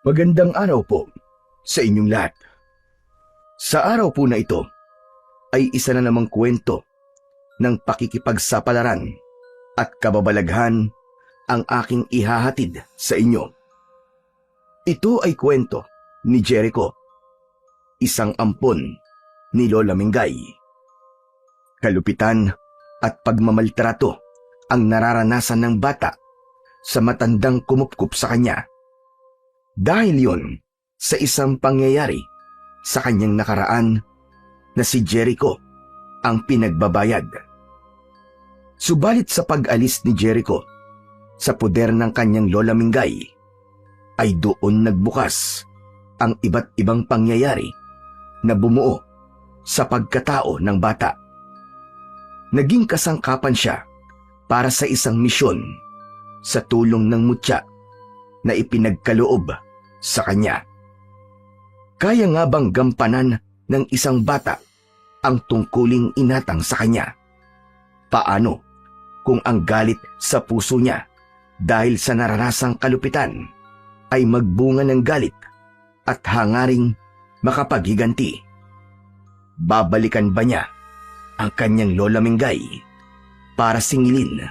Magandang araw po sa inyong lahat. Sa araw po na ito ay isa na namang kwento ng pakikipagsapalaran at kababalaghan ang aking ihahatid sa inyo. Ito ay kwento ni Jericho, isang ampon ni Lola Mingay. Kalupitan at pagmamaltrato ang nararanasan ng bata sa matandang kumupkup sa kanya. Dahil yon sa isang pangyayari sa kanyang nakaraan na si Jericho ang pinagbabayad. Subalit sa pag-alis ni Jericho sa puder ng kanyang Lola Mingay, ay doon nagbukas ang iba't ibang pangyayari na bumuo sa pagkatao ng bata. Naging kasangkapan siya para sa isang misyon sa tulong ng mutya na ipinagkaloob sa kanya. Kaya nga bang gampanan ng isang bata ang tungkuling inatang sa kanya? Paano kung ang galit sa puso niya dahil sa naranasang kalupitan ay magbunga ng galit at hangaring makapaghiganti? Babalikan ba niya ang kanyang Lola Mingay para singilin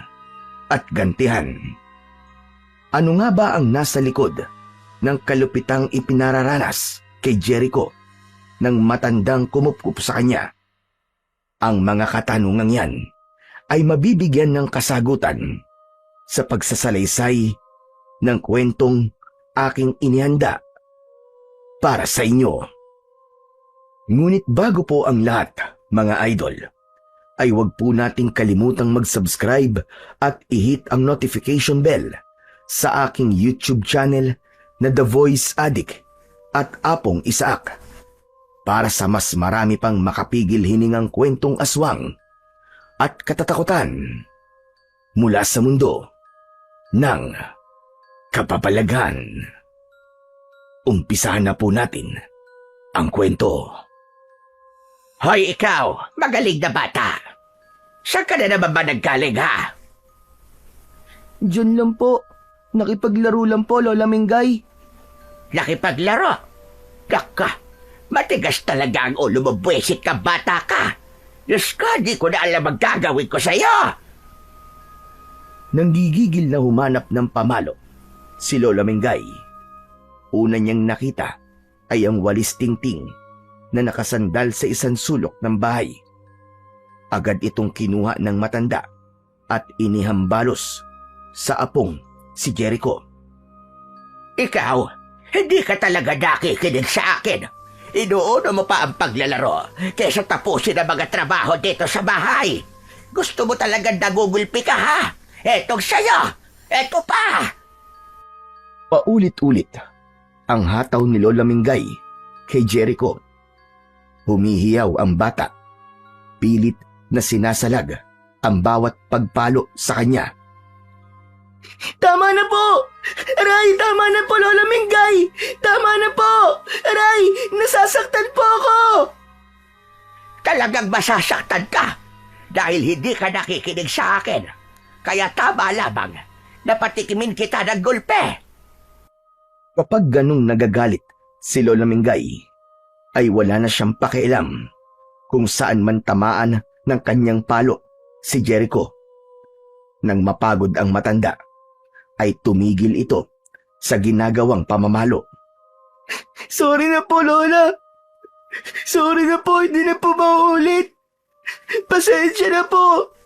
at gantihan? Ano nga ba ang nasa likod ng kalupitang ipinararanas kay Jericho ng matandang kumupkup sa kanya? Ang mga katanungang yan ay mabibigyan ng kasagutan sa pagsasalaysay ng kwentong aking inihanda para sa inyo. Ngunit bago po ang lahat, mga idol, ay huwag po nating kalimutang mag-subscribe at i-hit ang notification bell sa aking YouTube channel na The Voice Addict at Apong Isaak para sa mas marami pang makapigil hiningang kwentong aswang at katatakutan mula sa mundo ng kababalaghan. Umpisahan na po natin ang kwento. Hoy ikaw, magaling na bata! Saan ka na naman ba naggaling ha? Diyan lang po. Nakipaglaro lang po, Lola Mingay. Nakipaglaro? Daka, matigas talaga ang ulo mo, buwisit ka bata ka! Diyos ko, di ko na alam ang gagawin ko sa'yo! Nanggigigil na humanap ng pamalo si Lola Mingay. Una niyang nakita ay ang walis tingting na nakasandal sa isang sulok ng bahay. Agad itong kinuha ng matanda at inihambalos sa apong si Jericho. Ikaw, hindi ka talaga nakikinig sa akin. Inuuna mo pa ang paglalaro kaysa tapusin ang mga trabaho dito sa bahay. Gusto mo talagang nagugulpi ka ha? Etong sa'yo! Eto pa! Paulit-ulit ang hataw ni Lola Mingay kay Jericho. Humihiyaw ang bata. Pilit na sinasalag ang bawat pagpalo sa kanya. Tama na po! Aray, tama na po, Lola Mingay! Tama na po! Aray, nasasaktan po ako! Talagang masasaktan ka dahil hindi ka nakikinig sa akin. Kaya tama lamang na patikimin kita ng gulpe. Kapag ganong nagagalit si Lola Mingay, ay wala na siyang pakialam kung saan man tamaan ng kanyang palo si Jericho. Nang mapagod ang matanda, ay tumigil ito sa ginagawang pamamalo. Sorry na po, Lola! Sorry na po, hindi na po mauulit! Pasensya na po!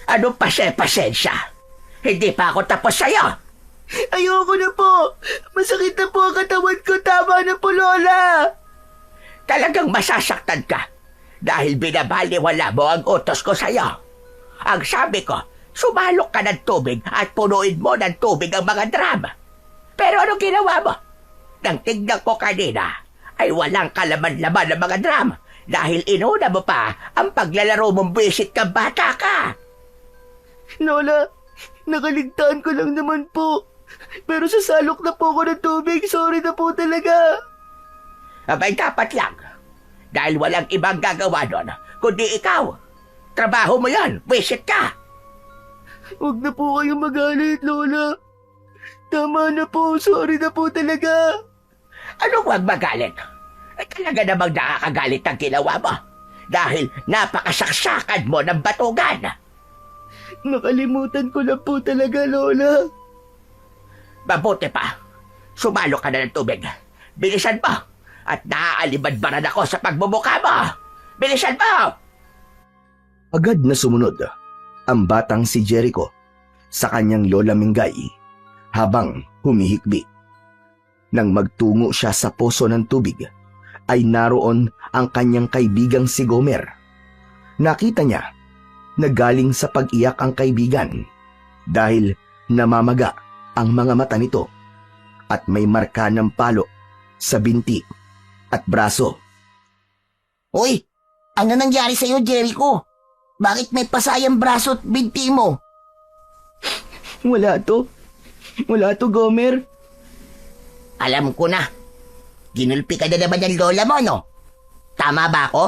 Anong pasensya? Hindi pa ako tapos sa'yo! Ayoko na po! Masakit na po ang katawan ko! Tama na po, Lola! Talagang masasaktan ka dahil binabaliwala mo ang utos ko sa'yo. Ang sabi ko, sumalok ka ng tubig at punuin mo ng tubig ang mga drum. Pero anong ginawa mo? Nang tignan ko kanina, ay walang kalaman-laman ng mga drum dahil inuna mo pa ang paglalaro mong bisit ka bata ka. Lola, nakaligtaan ko lang naman po. Pero sasalok na po ako ng tubig. Sorry na po talaga. Abay dapat lang. Dahil walang ibang gagawa doon, kundi ikaw. Trabaho mo yan, bisit ka. Huwag na po kayong magalit, Lola. Tama na po, sorry na po talaga. Anong huwag magalit? Talaga namang nakakagalit ang ginawa mo. Dahil napakasaksakan mo ng batugan. Nakalimutan ko na po talaga, Lola. Mabuti pa. Sumalo ka na ng tubig. Bilisan mo. At naaalibadbaran ako sa pagbubuka mo. Bilisan mo! Agad na sumunod ang batang si Jericho sa kanyang Lola Mingay habang humihikbi. Nang magtungo siya sa poso ng tubig, ay naroon ang kanyang kaibigang si Gomer. Nakita niya na galing sa pag-iyak ang kaibigan dahil namamaga ang mga mata nito at may marka ng palo sa binti at braso. Uy, ano nangyari sa'yo, Jericho? Bakit may pasayang braso at binti mo? Wala to. Wala to, Gomer. Alam ko na. Ginulpi ka na naman ng lola mo, no? Tama ba ako?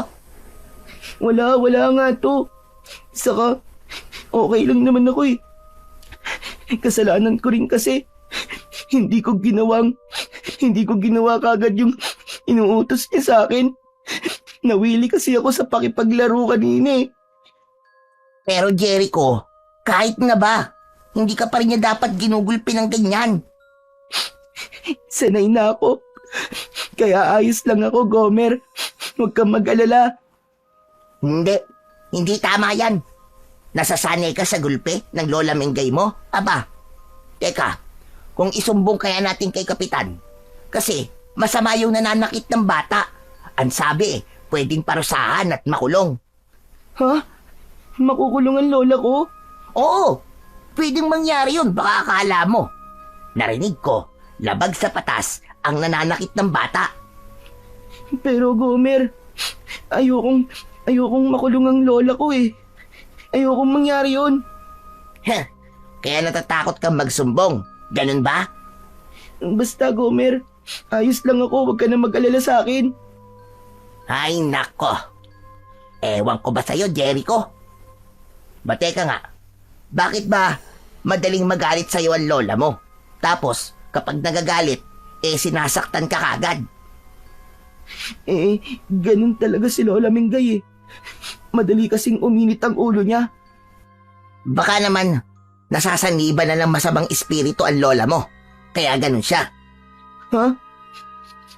Wala nga to. Saka, okay lang naman ako eh. Kasalanan ko rin kasi. Hindi ko ginawa kagad yung inuutos niya sa akin. Nawili kasi ako sa pakipaglaro kanina eh. Pero Jericho, kahit na ba, hindi ka pa rin niya dapat ginugulpi ng ganyan. Sanay na ako. Kaya ayos lang ako, Gomer. Huwag kang mag-alala. Hindi tama yan. Nasasanay ka sa gulpi ng lola Mingay mo? Aba, teka, kung isumbong kaya natin kay Kapitan, kasi masama yung nananakit ng bata. Ang sabi, pwedeng parusahan at makulong. Ha? Makukulong ang lola ko? Oo, pwedeng mangyari yun, baka akala mo. Narinig ko, labag sa patas ang nananakit ng bata. Pero Gomer, ayokong makulong ang lola ko eh. Ayokong mangyari yun. Kaya natatakot kang magsumbong, ganun ba? Basta Gomer, ayos lang ako, wag ka na mag-alala sa akin. Ay nako, ewan ko ba sa'yo, Jericho? Teka nga, bakit ba madaling magalit sa'yo ang lola mo? Tapos, kapag nagagalit, sinasaktan ka kagad. Ganun talaga si Lola Mingay eh. Madali kasing uminit ang ulo niya. Baka naman, nasasaniba na ng masamang espiritu ang lola mo. Kaya ganun siya. Ha?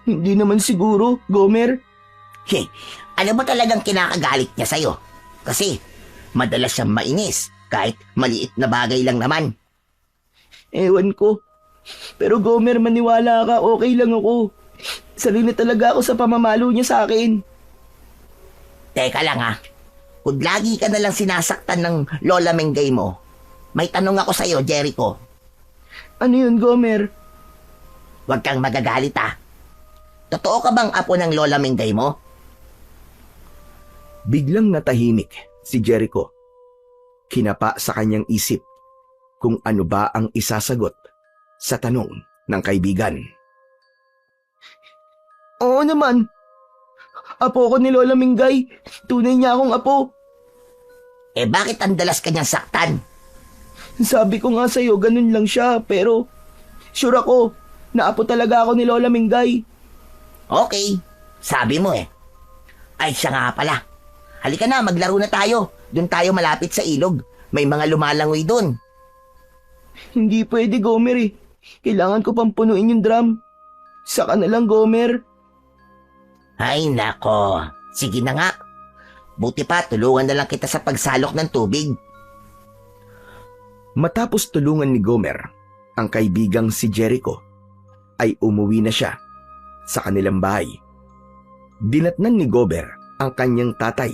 Hindi naman siguro, Gomer. Ano ba talagang kinakagalit niya sa'yo? Kasi, madalas siyang mainis kahit maliit na bagay lang naman. Ewan ko. Pero Gomer, maniwala ka, okay lang ako. Sanay na talaga ako sa pamamalo niya sa akin. Teka lang ha, kung lagi ka nalang sinasaktan ng lola Mengay mo, may tanong ako sa'yo, Jericho. Ano yun, Gomer? Huwag kang magagalit ha. Totoo ka bang apo ng lola Mengay mo? Biglang natahimik si Jericho. Kinapa sa kanyang isip kung ano ba ang isasagot sa tanong ng kaibigan. Oo naman. Apo ko ni Lola Mingay. Tunay niya akong apo. Bakit ang dalas kanyang saktan? Sabi ko nga sa'yo, ganun lang siya. Pero, sure ako, na apo talaga ako ni Lola Mingay. Okay, sabi mo Ay siya nga pala. Halika na, maglaro na tayo. Doon tayo malapit sa ilog. May mga lumalangoy doon. Hindi pwede, Gomer eh. Kailangan ko pang punuin yung drum. Saka na lang, Gomer. Ay nako, sige na nga. Buti pa, tulungan na lang kita sa pagsalok ng tubig. Matapos tulungan ni Gomer ang kaibigang si Jericho, ay umuwi na siya sa kanilang bahay. Dinatnan ni Gomer ang kanyang tatay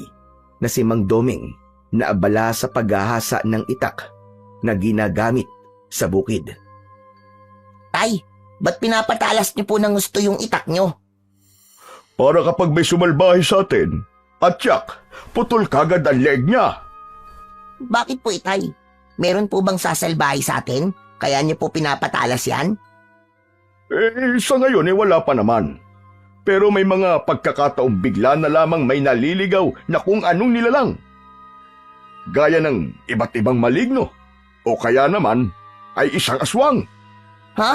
na si Mang Doming na abala sa paghahasa ng itak na ginagamit sa bukid. Tay, ba't pinapatalas niyo po ng gusto yung itak niyo? Para kapag may sumalbahay sa atin, at yak, putol kagad ang leg niya. Bakit po itay? Meron po bang sasalbahay sa atin? Kaya niyo po pinapatalas yan? Sa ngayon wala pa naman. Pero may mga pagkakataong bigla na lamang may naliligaw na kung anong nilalang. Gaya ng iba't ibang maligno. O kaya naman ay isang aswang. Ha?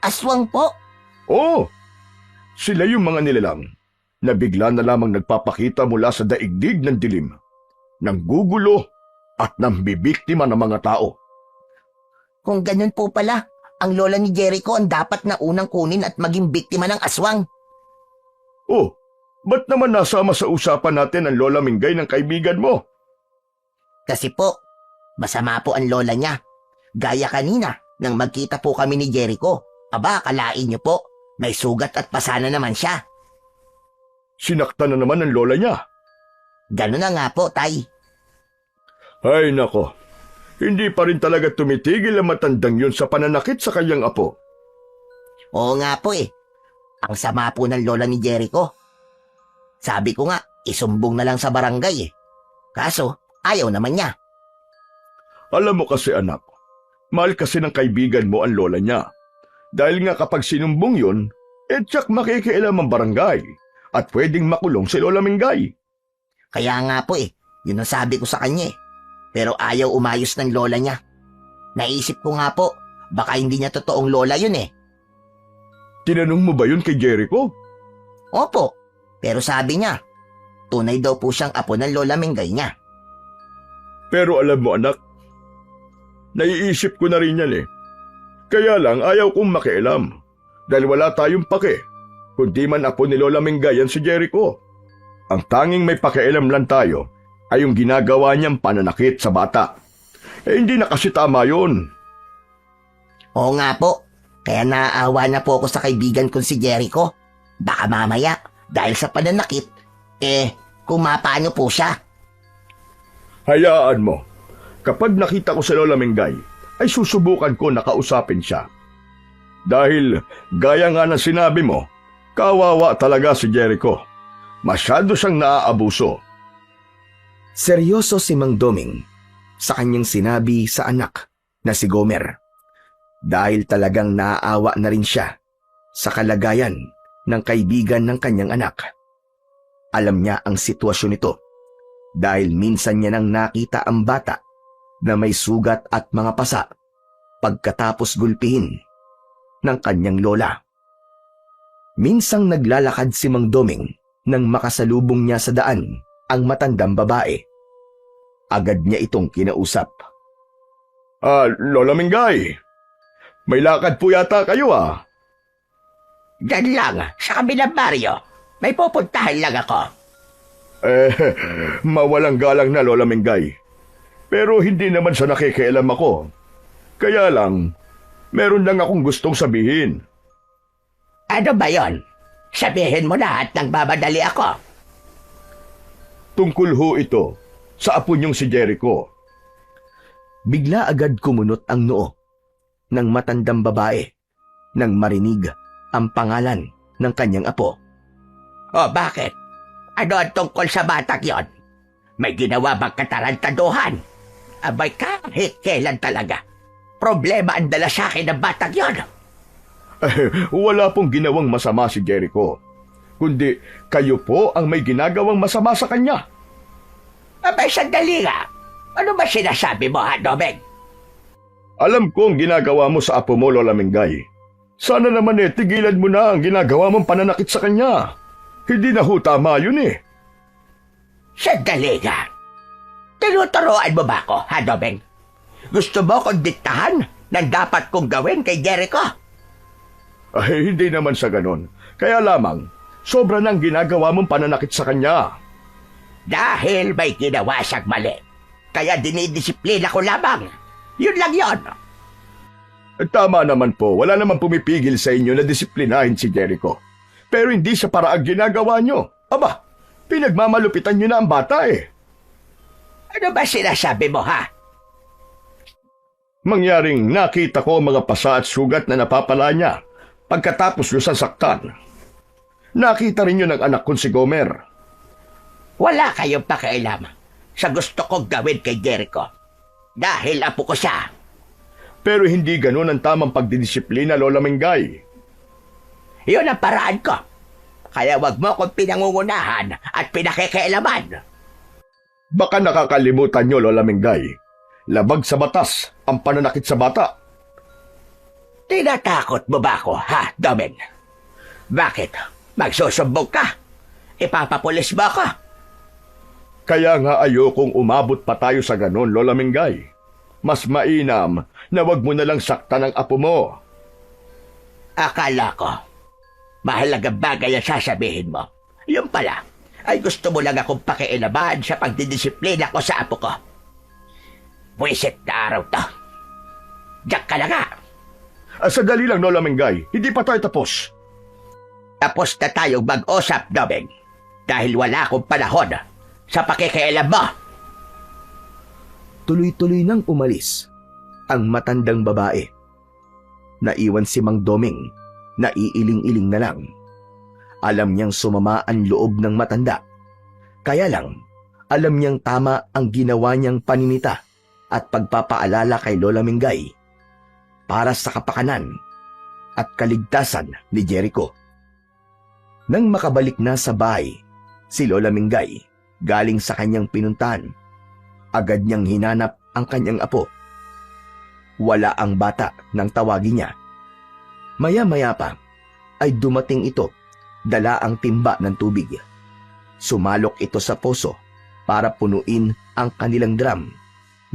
Aswang po? Oo, sila yung mga nilalang na bigla na lamang nagpapakita mula sa daigdig ng dilim, nanggugulo at nambibiktima ng mga tao. Kung ganun po pala, ang lola ni Jericho ang dapat na unang kunin at maging biktima ng aswang. Oh, ba't naman nasama sa usapan natin ang Lola Mingay ng kaibigan mo? Kasi po, masama po ang lola niya. Gaya kanina, nang magkita po kami ni Jericho. Aba, kalain niyo po, may sugat at pasana naman siya. Sinaktan na naman ang lola niya. Ganun na nga po, tay. Ay nako, hindi pa rin talaga tumitigil ang matandang yun sa pananakit sa kanyang apo. Oo nga po eh. Ang sama po ng lola ni Jericho. Sabi ko nga, isumbong na lang sa barangay eh. Kaso, ayaw naman niya. Alam mo kasi anak, mahal kasi ng kaibigan mo ang lola niya. Dahil nga kapag sinumbong yun, tsak makikialam ang barangay at pwedeng makulong si Lola Mingay. Kaya nga po eh, yun ang sabi ko sa kanya eh. Pero ayaw umayos ng lola niya. Naisip ko nga po, baka hindi niya totoong lola yun eh. Tinanong mo ba yun kay Jericho? Opo, pero sabi niya, tunay daw po siyang apo ng lola Mingay niya. Pero alam mo anak, naiisip ko na rin yan eh. Kaya lang ayaw kong makialam dahil wala tayong pake, kundi man apo ni Lola Mingay yan si Jericho. Ang tanging may pakialam lang tayo ay yung ginagawa niyang pananakit sa bata. Hindi na kasi tama yun. Oo nga po, kaya naaawa na po ako sa kaibigan kong si Jericho. Baka mamaya, dahil sa pananakit, kung mapano po siya. Hayaan mo, kapag nakita ko si Lola Mingay, ay susubukan ko na kausapin siya. Dahil, gaya nga ng sinabi mo, kawawa talaga si Jericho. Masyado siyang naaabuso. Seryoso si Mang Doming sa kanyang sinabi sa anak na si Gomer. Dahil talagang naaawa na rin siya sa kalagayan ng kaibigan ng kanyang anak. Alam niya ang sitwasyon nito dahil minsan niya nang nakita ang bata na may sugat at mga pasa pagkatapos gulpihin ng kanyang lola. Minsang naglalakad si Mang Doming nang makasalubong niya sa daan ang matandang babae. Agad niya itong kinausap. Lola Mingay, may lakad po yata kayo ah. Diyan lang, sa kabilang baryo. May pupuntahan lang ako. Mawalang galang na Lola Mingay. Pero hindi naman sa nakikialam ako. Kaya lang, meron lang akong gustong sabihin. Ano ba yon? Sabihin mo na at nagmamadali ako. Tungkol ho ito sa apo niyong si Jericho. Bigla agad kumunot ang noo ng matandang babae nang marinig ang pangalan ng kanyang apo. O bakit? Ano ang tungkol sa batak yon? May ginawa bang katarantaduhan? Abay kahit kailan talaga. Problema ang dala sa akin ng batak yon. Wala pong ginawang masama si Jericho. Kundi kayo po ang may ginagawang masama sa kanya. Abay sandali nga. Ano ba sinasabi mo, ha, Domeng? Alam ko ang ginagawa mo sa apo mo, Lola Mingay. Sana naman tigilan mo na ang ginagawa mong pananakit sa kanya. Hindi na ho tama yun eh. Sandali nga. Tinuturoan mo ba ako, ha, Domeng? Gusto mo kong diktahan ng dapat kong gawin kay Jericho? Ay, hindi naman sa ganon. Kaya lamang, sobra nang ginagawa mong pananakit sa kanya. Dahil may ginawa siyang mali. Kaya dinidisiplina ko lamang. Yun lang yon. Tama naman po, wala naman pumipigil sa inyo na disiplinahin si Jericho. Pero hindi sa paraang ginagawa nyo. Aba, pinagmamalupitan nyo na ang bata eh. Ano ba sinasabi mo, ha? Mangyaring nakita ko ang mga pasa at sugat na napapala niya pagkatapos nyo sasaktan. Nakita rin yun ng anak kong si Gomer. Wala kayong pakialam sa gusto kong gawin kay Jericho. Dahil apo ko siya. Pero hindi ganun ang tamang pagdidisiplina, Lola Mingay. Yun ang paraan ko. Kaya wag mo akong pinangungunahan at pinakikialaman. Baka nakakalimutan nyo, Lola Mingay. Labag sa batas ang pananakit sa bata. Tinatakot mo ba ako, ha, Doming? Bakit? Magsusumbong ka? Ipapapulis ba ka? Kaya nga ayokong umabot pa tayo sa ganon, Lola Mingay. Mas mainam na wag mo na lang saktan ang apo mo. Akala ko, mahalagang bagay ang sasabihin mo. Yung pala, ay gusto mo lang akong pakialaman sa pagdidisiplina ko sa apo ko. Buwisit na araw to. Diyak ka na nga. Sandali lang, Lola Mingay. Hindi pa tayo tapos. Tapos na tayong mag-usap, Doming. Dahil wala akong panahon sa pakikialam mo. Tuloy-tuloy nang umalis ang matandang babae. Naiwan si Mang Doming na iiling-iling na lang. Alam niyang sumama ang loob ng matanda. Kaya lang, alam niyang tama ang ginawa niyang paninita at pagpapaalala kay Lola Mingay para sa kapakanan at kaligtasan ni Jericho. Nang makabalik na sa bahay, si Lola Mingay galing sa kanyang pinuntahan, agad niyang hinanap ang kanyang apo. Wala ang bata nang tawagin niya. Maya-maya pa ay dumating ito, dala ang timba ng tubig. Sumalok ito sa poso para punuin ang kanilang drum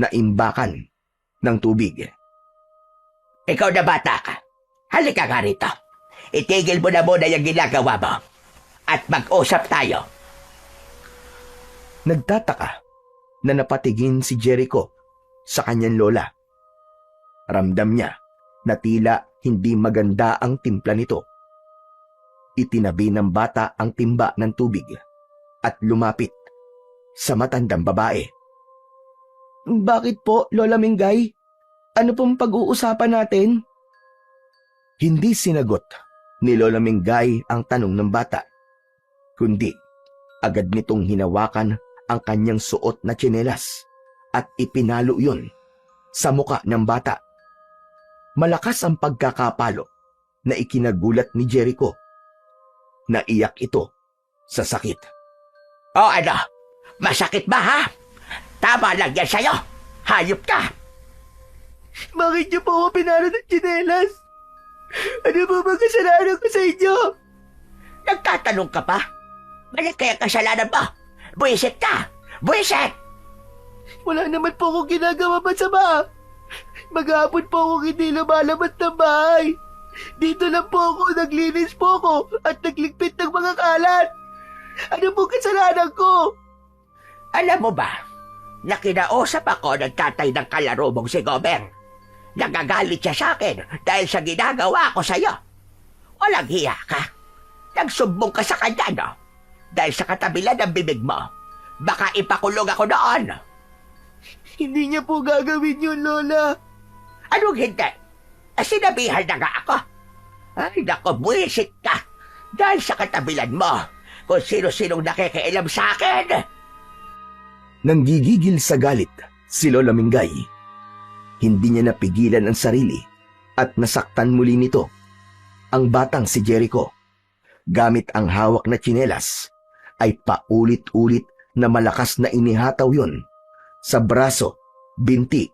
na imbakan ng tubig. Ikaw na bata ka. Halika nga rito. Itigil mo na muna yung ginagawa mo. At mag-usap tayo. Nagtataka na napatigin si Jericho sa kanyang lola. Ramdam niya na tila hindi maganda ang timpla nito. Itinabi ng bata ang timba ng tubig at lumapit sa matandang babae. Bakit po, Lola Mingay? Ano pong pag-uusapan natin? Hindi sinagot ni Lola Mingay ang tanong ng bata, kundi agad nitong hinawakan ang kanyang suot na tsinelas at ipinalo yun sa muka ng bata. Malakas ang pagkakapalo na ikinagulat ni Jericho. Naiyak ito sa sakit. O ano? Masakit ba, ha? Tama lang yan sa'yo. Hayop ka. Bakit niyo po ako pinalo ng tsinelas? Ano po ba kasalanan ko sa inyo? Nagtatanong ka pa? Balik kaya kasalanan mo? Buwisit ka! Buwisit! Wala naman po akong ginagawa masama. Maghapon po akong hindi lumalabas ng bahay. Dito lang po ako, naglinis po ako at nagligpit ng mga kalat. Ano po kasalanan ko? Alam mo ba, na kinausap ako ng tatay ng kalaro mong si Gomer. Nagagalit siya sa akin dahil sa ginagawa ko sa'yo. Walang hiya ka. Nagsumbong ka sa kanya, no? Dahil sa katabilan ng bibig mo, baka ipakulong ako doon. Hindi niya po gagawin yun, Lola. Anong hindi? Sinabihan na nga ako. Ay, naku, buwisit ka. Dahil sa katabilan mo, kung sino-sinong nakikialam sa akin. Nanggigigil sa galit si Lola Mingay. Hindi niya napigilan ang sarili at nasaktan muli nito ang batang si Jericho. Gamit ang hawak na tsinelas ay paulit-ulit na malakas na inihataw yun sa braso, binti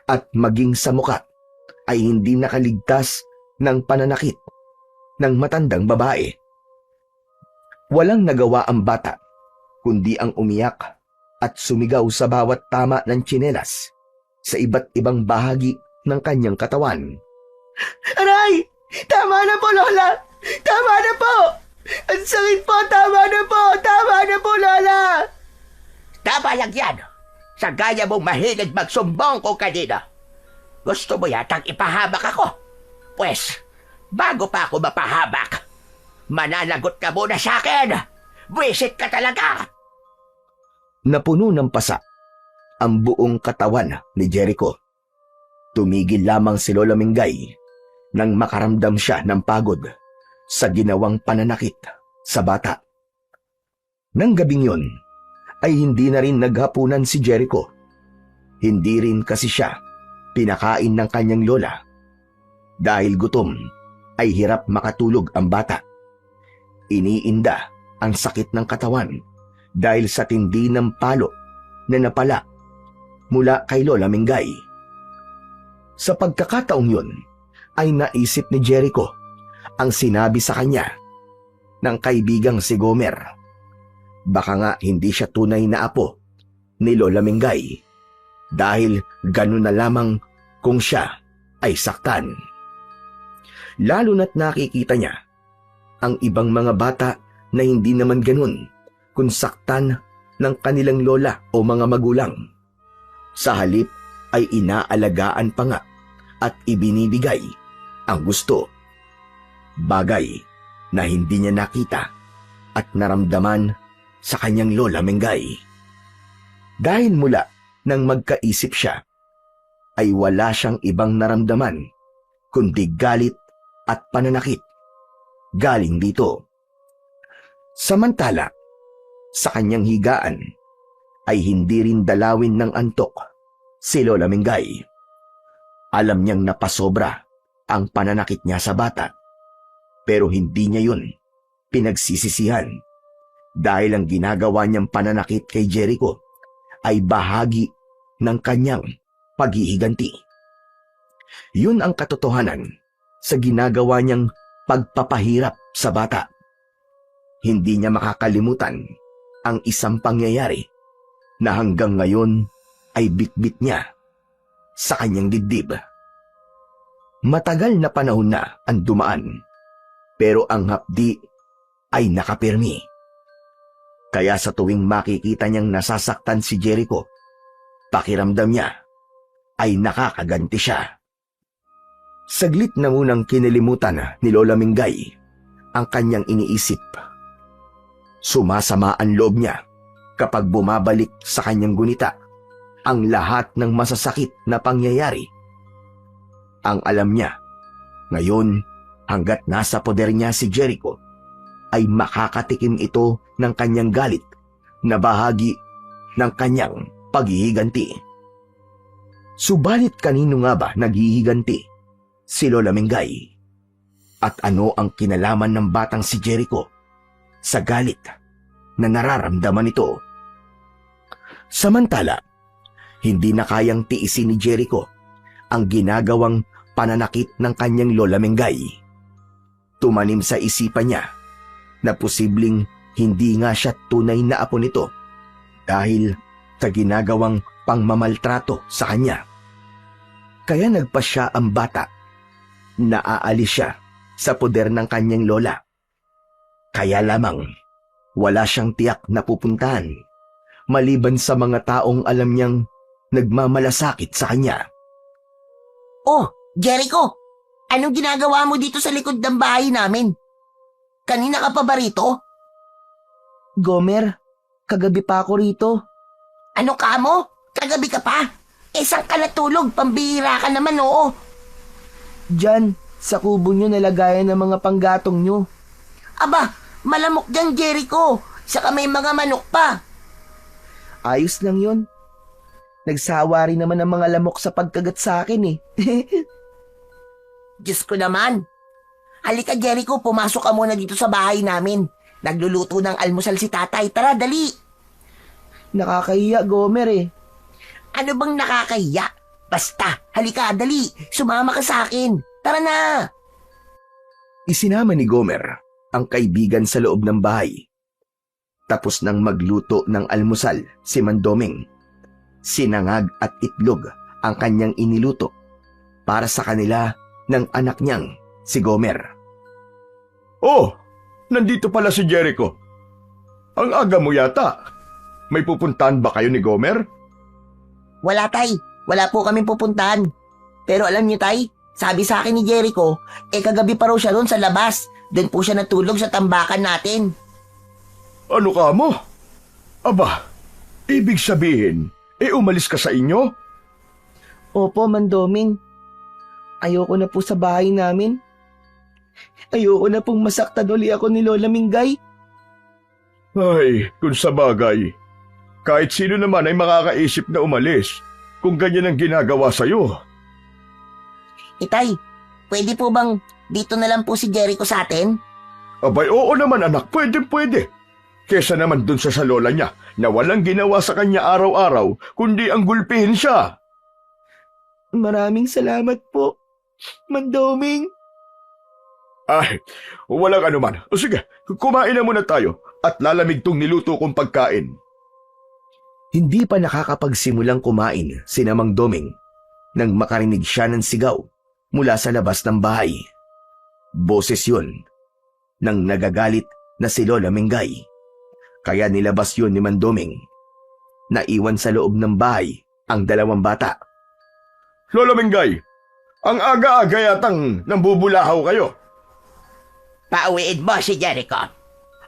at maging sa muka ay hindi nakaligtas ng pananakit ng matandang babae. Walang nagawa ang bata kundi ang umiyak at sumigaw sa bawat tama ng tsinelas sa iba't ibang bahagi ng kanyang katawan. Aray! Tama na po, Lola! Tama na po! Ang sakit po! Tama na po! Tama na po, Lola! Tama lang yan. Sa gaya mong mahilig magsumbong kung kanina. Gusto mo yatang ipahabak ako? Pwes, bago pa ako mapahabak, mananagot ka muna sa akin. Buwisit ka talaga. Napuno ng pasa ang buong katawan ni Jericho. Tumigil lamang si Lola Mingay nang makaramdam siya ng pagod sa ginawang pananakit sa bata. Nang gabing yun, ay hindi na rin naghapunan si Jericho. Hindi rin kasi siya pinakain ng kanyang lola. Dahil gutom, ay hirap makatulog ang bata. Iniinda ang sakit ng katawan dahil sa tindi ng palo na napala mula kay Lola Mingay. Sa pagkakataong yun, ay naisip ni Jericho ang sinabi sa kanya ng kaibigang si Gomer. Baka nga hindi siya tunay na apo ni Lola Mingay dahil ganun na lamang kung siya ay saktan. Lalo na't nakikita niya ang ibang mga bata na hindi naman ganun kung saktan ng kanilang lola o mga magulang. Sa halip ay inaalagaan pa nga at ibinibigay ang gusto. Bagay na hindi niya nakita at naramdaman sa kanyang Lola Mengay. Dahil mula nang magkaisip siya, ay wala siyang ibang naramdaman kundi galit at pananakit galing dito. Samantala, sa kanyang higaan ay hindi rin dalawin ng antok si Lola Mengay. Alam niyang napasobra ang pananakit niya sa bata, pero hindi niya yun pinagsisisihan dahil ang ginagawa niyang pananakit kay Jericho ay bahagi ng kanyang paghihiganti. Yun ang katotohanan sa ginagawa niyang pagpapahirap sa bata. Hindi niya makakalimutan ang isang pangyayari na hanggang ngayon ay bitbit niya sa kanyang dibdib. Matagal na panahon na ang dumaan, pero ang hapdi ay nakapirmi. Kaya sa tuwing makikita niyang nasasaktan si Jericho, pakiramdam niya ay nakakaganti siya. Saglit na munang kinilimutan ni Lola Mingay ang kanyang iniisip. Sumasama ang loob niya kapag bumabalik sa kanyang gunita ang lahat ng masasakit na pangyayari. Ang alam niya, ngayon hanggat nasa poder niya si Jericho, ay makakatikim ito ng kanyang galit na bahagi ng kanyang paghihiganti. Subalit kanino nga ba naghihiganti si Lola Mengay? At ano ang kinalaman ng batang si Jericho sa galit na nararamdaman ito? Samantala, hindi na kayang tiisin ni Jericho ang ginagawang pananakit ng kanyang Lola Mengay. Tumanim sa isipan niya na posibleng hindi nga siya tunay na apo nito dahil sa ginagawang pangmamaltrato sa kanya. Kaya nagpasya ang bata na aalis siya sa poder ng kanyang lola. Kaya lamang wala siyang tiyak na pupuntahan maliban sa mga taong alam niyang nagmamalasakit sa kanya. Oh, Jericho! Anong ginagawa mo dito sa likod ng bahay namin? Kanina ka pa ba rito? Gomer, kagabi pa ako rito. Ano ka mo? Kagabi ka pa? Saan ka natulog? Pambihira ka naman, oo. Diyan, sa kubo nyo nalagayan ng mga panggatong nyo. Aba, malamok dyan, Jericho. Saka may mga manok pa. Ayos lang yun. Nagsawa rin naman ang mga lamok sa pagkagat sa akin eh. Diyos ko naman. Halika, Jericho, pumasok ka muna dito sa bahay namin. Nagluluto ng almusal si tatay. Tara, dali. Nakakahiya, Gomer eh. Ano bang nakakahiya? Basta, halika, dali. Sumama ka sa akin. Tara na. Isinama ni Gomer ang kaibigan sa loob ng bahay. Tapos nang magluto ng almusal si Mandoming, sinangag at itlog ang kanyang iniluto para sa kanila ng anak niyang si Gomer. Oh, nandito pala si Jericho. Ang aga mo yata. May pupuntahan ba kayo ni Gomer? Wala, tay. Wala po kaming pupuntahan. Pero alam niyo, tay, sabi sa akin ni Jericho, kagabi pa raw siya doon sa labas. Doon po siya natulog sa tambakan natin. Ano ka mo? Aba, ibig sabihin, umalis ka sa inyo? Opo, Mandoming. Ayoko na po sa bahay namin. Ayoko na pong masaktan uli ako ni Lola Mingay. Ay, kung sa bagay. Kahit sino naman ay makakaisip na umalis kung ganyan ang ginagawa sa'yo. Tay, pwede po bang dito na lang po si Jericho sa atin? Abay, oo naman anak, pwede. Kesa naman dun sa lola niya na walang ginawa sa kanya araw-araw kundi ang gulpihin siya. Maraming salamat po. Mandoming! Ay, walang anuman. O sige, kumain na muna tayo at lalamig tong niluto kong pagkain. Hindi pa nakakapagsimulang kumain si Mang Doming nang makarinig siya ng sigaw mula sa labas ng bahay. Boses yun ng nagagalit na si Lola Mingay. Kaya nilabas yun ni Mandoming. Naiwan sa loob ng bahay ang dalawang bata. Lola Mingay, ang aga-aga yatang nambubulahaw kayo. Pauwiin mo si Jericho.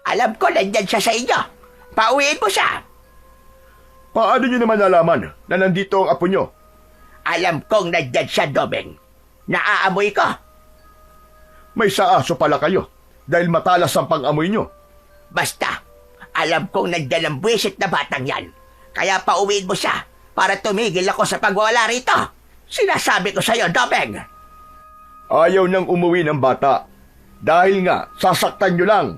Alam ko nandyan siya sa inyo. Pauwiin mo siya. Paano nyo naman nalaman na nandito ang apo nyo? Alam kong nandyan siya, Doming. Naaamoy ko. May saaso pala kayo dahil matalas ang pang-amoy nyo. Basta, alam kong nandyan ang buwisit na batang yan. Kaya pauwiin mo siya para tumigil ako sa pagwala rito. Sinasabi ko sa'yo, Doming. Ayaw nang umuwi ng bata dahil nga sasaktan nyo lang.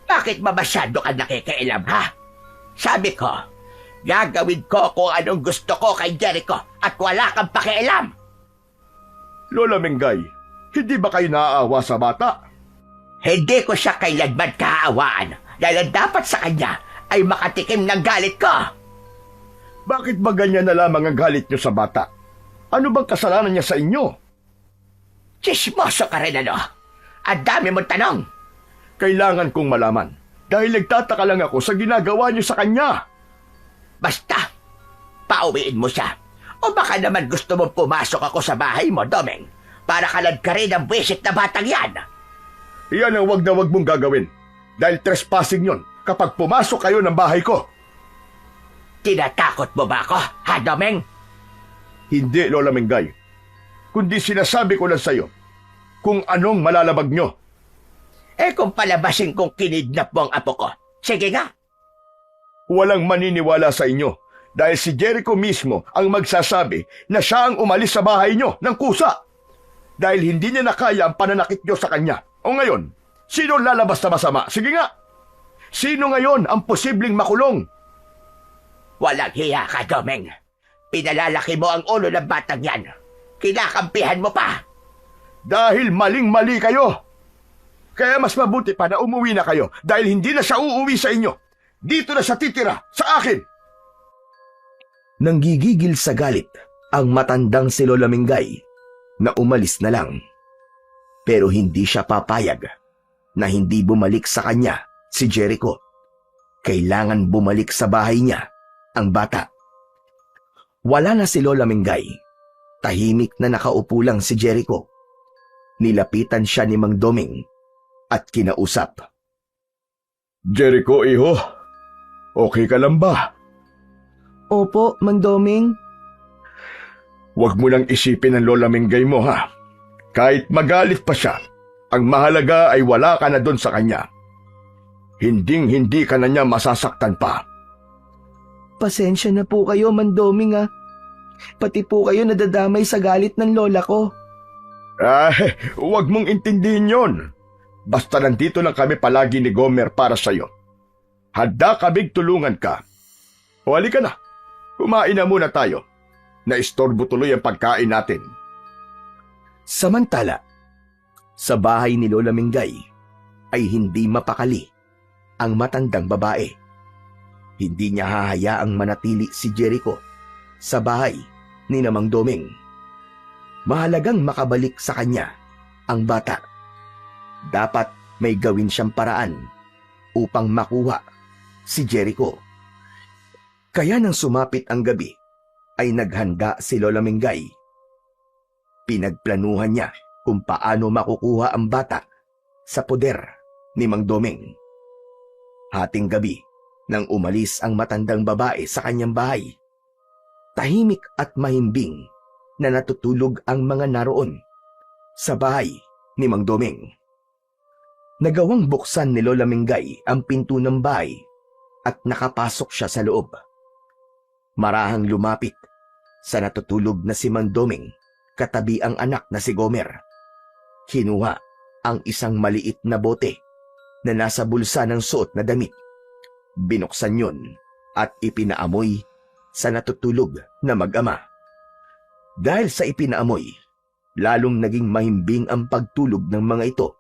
Bakit ba masyado ka nakikialam, ha? Sabi ko, gagawin ko kung anong gusto ko kay Jericho at wala kang pakialam. Lola Mingay, hindi ba kayo naaawa sa bata? Hindi ko siya kailanman kaawaan dahil ang dapat sa kanya ay makatikim ng galit ko. Bakit ba ganyan na lamang ang galit nyo sa bata? Ano bang kasalanan niya sa inyo? Chismoso ka rin, ano? Ang dami mong tanong. Kailangan kong malaman dahil nagtataka lang ako sa ginagawa niyo sa kanya. Basta, pauwiin mo siya. O baka naman gusto mong pumasok ako sa bahay mo, Doming, para kalad ka rin ang buwisit na batang yan. Iyan ang wag na wag mong gagawin dahil trespassing yon kapag pumasok kayo ng bahay ko. Tinatakot mo ba ako, ha, Doming? Hindi, Lola Mingay. Kundi sinasabi ko lang sa'yo kung anong malalabag nyo. Eh kung palabasin kong kinidnap mo ang apo ko, sige nga. Walang maniniwala sa inyo dahil si Jericho mismo ang magsasabi na siya ang umalis sa bahay nyo ng kusa. Dahil hindi niya nakaya ang pananakit nyo sa kanya. O ngayon, sino lalabas na masama? Sige nga. Sino ngayon ang posibleng makulong? Walang hiya ka, Doming. Pinalalaki mo ang ulo ng batang yan. Kinakampihan mo pa. Dahil maling-mali kayo. Kaya mas mabuti pa na umuwi na kayo dahil hindi na siya uuwi sa inyo. Dito na siya titira, sa akin. Nanggigigil sa galit ang matandang si Lola Mingay na umalis na lang. Pero hindi siya papayag na hindi bumalik sa kanya si Jericho. Kailangan bumalik sa bahay niya ang bata. Wala na si Lola Mingay. Tahimik na nakaupo lang si Jericho. Nilapitan siya ni Mang Doming at kinausap. Jericho, iho. Okay ka lang ba? Opo, Mandoming. Huwag mo nang isipin ang Lola Mingay mo, ha? Kahit magalit pa siya, ang mahalaga ay wala ka na doon sa kanya. Hinding-hindi ka na niya masasaktan pa. Pasensya na po kayo, Mandoming, ha. Pati po kayo nadadamay sa galit ng lola ko. Ay, huwag mong intindihin yon. Basta nandito lang kami palagi ni Gomer para sa'yo. Handa kaming tulungan ka. O halika na, kumain na muna tayo. Naistorbo tuloy ang pagkain natin. Samantala, sa bahay ni Lola Mingay ay hindi mapakali ang matandang babae. Hindi niya hahayaang manatili si Jericho sa bahay ni Mang Doming. Mahalagang makabalik sa kanya ang bata. Dapat may gawin siyang paraan upang makuha si Jericho. Kaya nang sumapit ang gabi, ay naghanda si Lola Mingay. Pinagplanuhan niya kung paano makukuha ang bata sa poder ni Mang Doming. Hating gabi nang umalis ang matandang babae sa kanyang bahay, tahimik at mahimbing na natutulog ang mga naroon sa bahay ni Mang Doming. Nagawang buksan ni Lola Mingay ang pinto ng bahay at nakapasok siya sa loob. Marahang lumapit sa natutulog na si Mang Doming katabi ang anak na si Gomer. Kinuha ang isang maliit na bote na nasa bulsa ng suot na damit. Binuksan yun at ipinaamoy sa natutulog na mag-ama. Dahil sa ipinaamoy, lalong naging mahimbing ang pagtulog ng mga ito.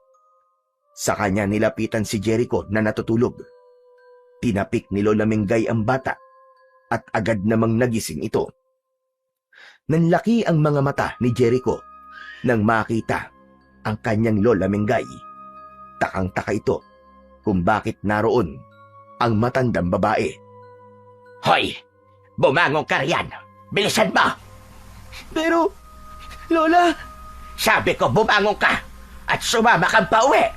Sa kanya nilapitan si Jericho na natutulog. Tinapik ni Lola Mengay ang bata at agad namang nagising ito. Nanlaki ang mga mata ni Jericho nang makita ang kanyang Lola Mengay. Takang-taka ito kung bakit naroon ang matandang babae. Hoy! Bumangon ka riyan! Bilisan mo! Pero, Lola, Sabi ko bumangon ka at sumama kang pauwi!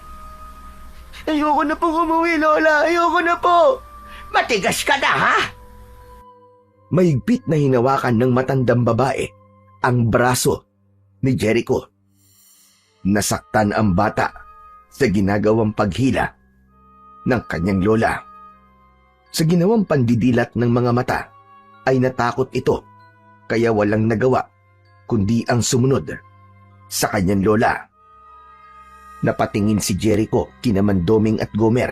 ayoko na pong umuwi, Lola. Ayoko na po. Matigas ka na, ha? Mahigpit na hinawakan ng matandang babae ang braso ni Jericho. Nasaktan ang bata sa ginagawang paghila ng kanyang lola. Sa ginawang pandidilat ng mga mata ay natakot ito kaya walang nagawa kundi ang sumunod sa kanyang lola. Napatingin si Jericho kina Mandoming at Gomer.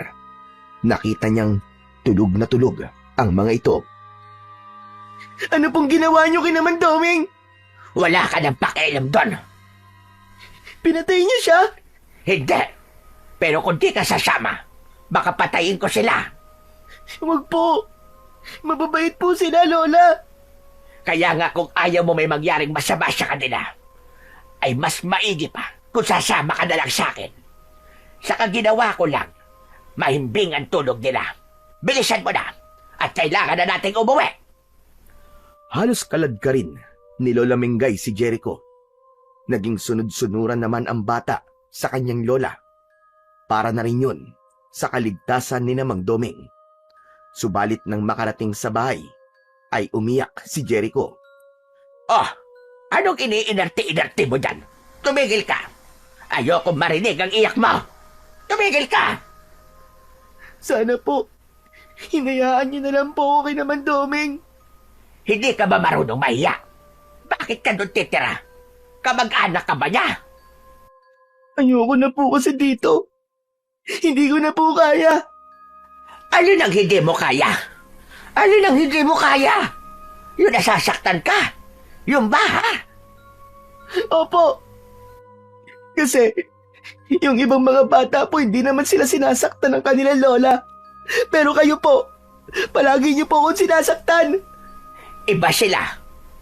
Nakita niyang tulog na tulog ang mga ito. Ano pong ginawa niyo kay naman, Doming? Wala ka ng pakialam doon. Pinatay niyo siya? Hindi. Pero kung di ka sasama, baka patayin ko sila. Huwag po. Mababait po sila, Lola. Kaya nga kung ayaw mo may mangyaring masama sa kanila, ay mas maigi pa kung sasama ka na lang sa akin. Saka ginawa ko lang, mahimbing ang tulog nila. Bilisan mo na at kailangan na nating umuwi. Halos kalad ka rin ni Lola Mengay si Jericho. Naging sunod-sunuran naman ang bata sa kanyang lola. Para na rin yun sa kaligtasan ni Mang Doming. Subalit nang makarating sa bahay, ay umiyak si Jericho. Oh, anong iniinarte-inarte mo dyan? Tumigil ka. Ayoko marinig ang iyak mo. Tumigil ka. Sana po, hinayaan niyo na lang po ako kay naman, Doming. Hindi ka ba marunong mahiya? Bakit ka doon titira? Kamag-anak ka ba niya? Ayoko na po kasi dito. Hindi ko na po kaya. Alin ang hindi mo kaya? Alin ang hindi mo kaya? Yung nasasaktan ka? Yung ba, ha? Opo. Kasi, yung ibang mga bata po, hindi naman sila sinasaktan ng kanilang lola. Pero kayo po, palagi niyo po akong sinasaktan. Iba sila.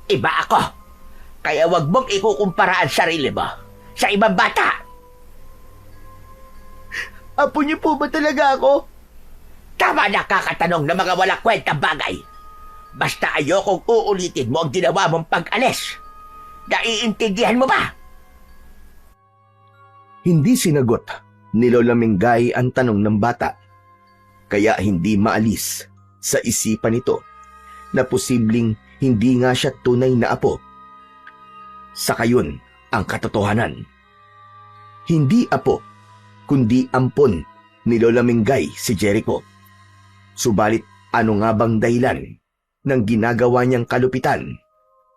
Iba ako. Kaya wag mong ikukumpara ang sarili mo sa ibang bata. Apo niyo po ba talaga ako? Tama na kakatanong ng mga wala kwentang bagay. Basta ayokong uulitin mo ang ginawa mong pag-alis. Naiintindihan mo ba? Hindi sinagot ni Lola Mengay ang tanong ng bata. Kaya hindi maalis sa isipan nito na posibleng hindi nga siya tunay na apo. Sa kayon ang katotohanan. Hindi apo, kundi ampon ni Lola Mengay si Jericho. Subalit ano nga bang dahilan ng ginagawa niyang kalupitan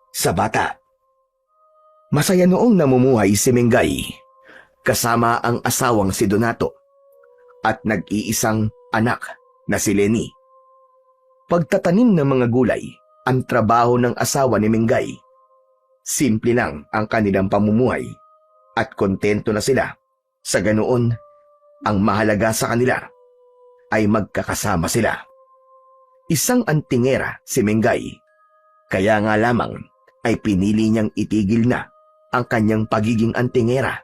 sa bata? Masaya noong namumuhay si Mengay kasama ang asawang si Donato at nag-iisang anak na si Lenny. Pagtatanim ng mga gulay ang trabaho ng asawa ni Mengay. Simple lang ang kanilang pamumuhay at kontento na sila. Sa ganoon, ang mahalaga sa kanila ay magkakasama sila. Isang antingera si Mengay, kaya nga lamang ay pinili niyang itigil na ang kanyang pagiging antingera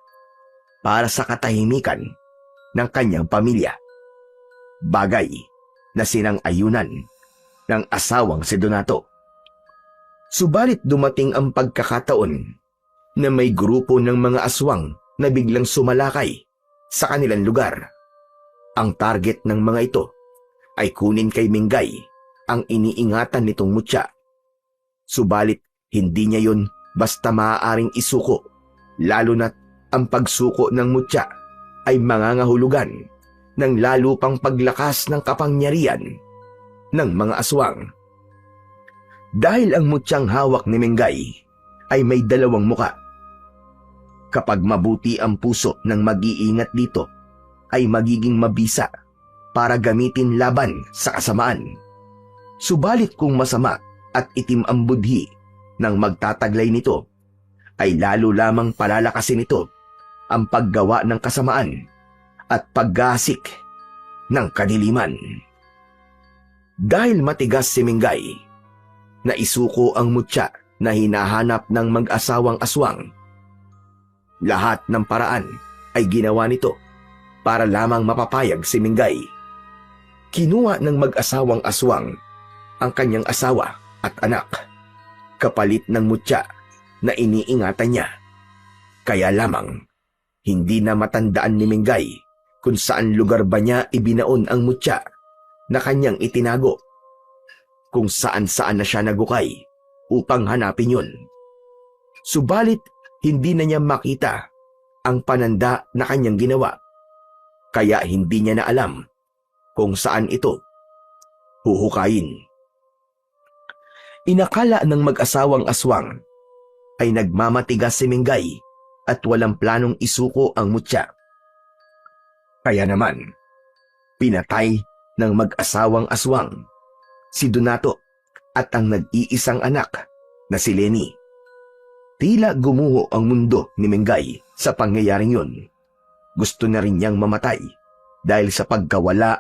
para sa katahimikan ng kanyang pamilya. Bagay na sinang-ayunan ng asawang si Donato. Subalit dumating ang pagkakataon na may grupo ng mga aswang na biglang sumalakay sa kanilang lugar. Ang target ng mga ito ay kunin kay Mengay ang iniingatan nitong mutya. Subalit hindi niya yon basta maaaring isuko, lalo na't ang pagsuko ng mutya ay mangangahulugan ng lalo pang paglakas ng kapangyarihan ng mga aswang. Dahil ang mutyang hawak ni Mengay ay may dalawang muka. Kapag mabuti ang puso ng mag-iingat dito, ay magiging mabisa para gamitin laban sa kasamaan. Subalit kung masama at itim ang budhi ng magtataglay nito, ay lalo lamang palalakasin ito ang paggawa ng kasamaan at paggasik ng kadiliman. Dahil matigas si Mingay, naisuko ang mutya na hinahanap ng mag-asawang aswang. Lahat ng paraan ay ginawa nito para lamang mapapayag si Mingay. Kinuha ng mag-asawang aswang ang kanyang asawa at anak, kapalit ng mutya na iniingatan niya. Kaya lamang, hindi na matandaan ni Mingay kung saan lugar ba niya ibinaon ang mutya na kanyang itinago, kung saan-saan na siya nagukay upang hanapin yun. Subalit, hindi na niya makita ang pananda na kanyang ginawa, kaya hindi niya na alam kung saan ito huhukayin. Inakala ng mag-asawang aswang ay nagmamatigas si Mingay at walang planong isuko ang mutya. Kaya naman, pinatay ng mag-asawang aswang si Donato at ang nag-iisang anak na si Lenny. Tila gumuho ang mundo ni Mingay sa pangyayaring yun. Gusto na rin niyang mamatay dahil sa pagkawala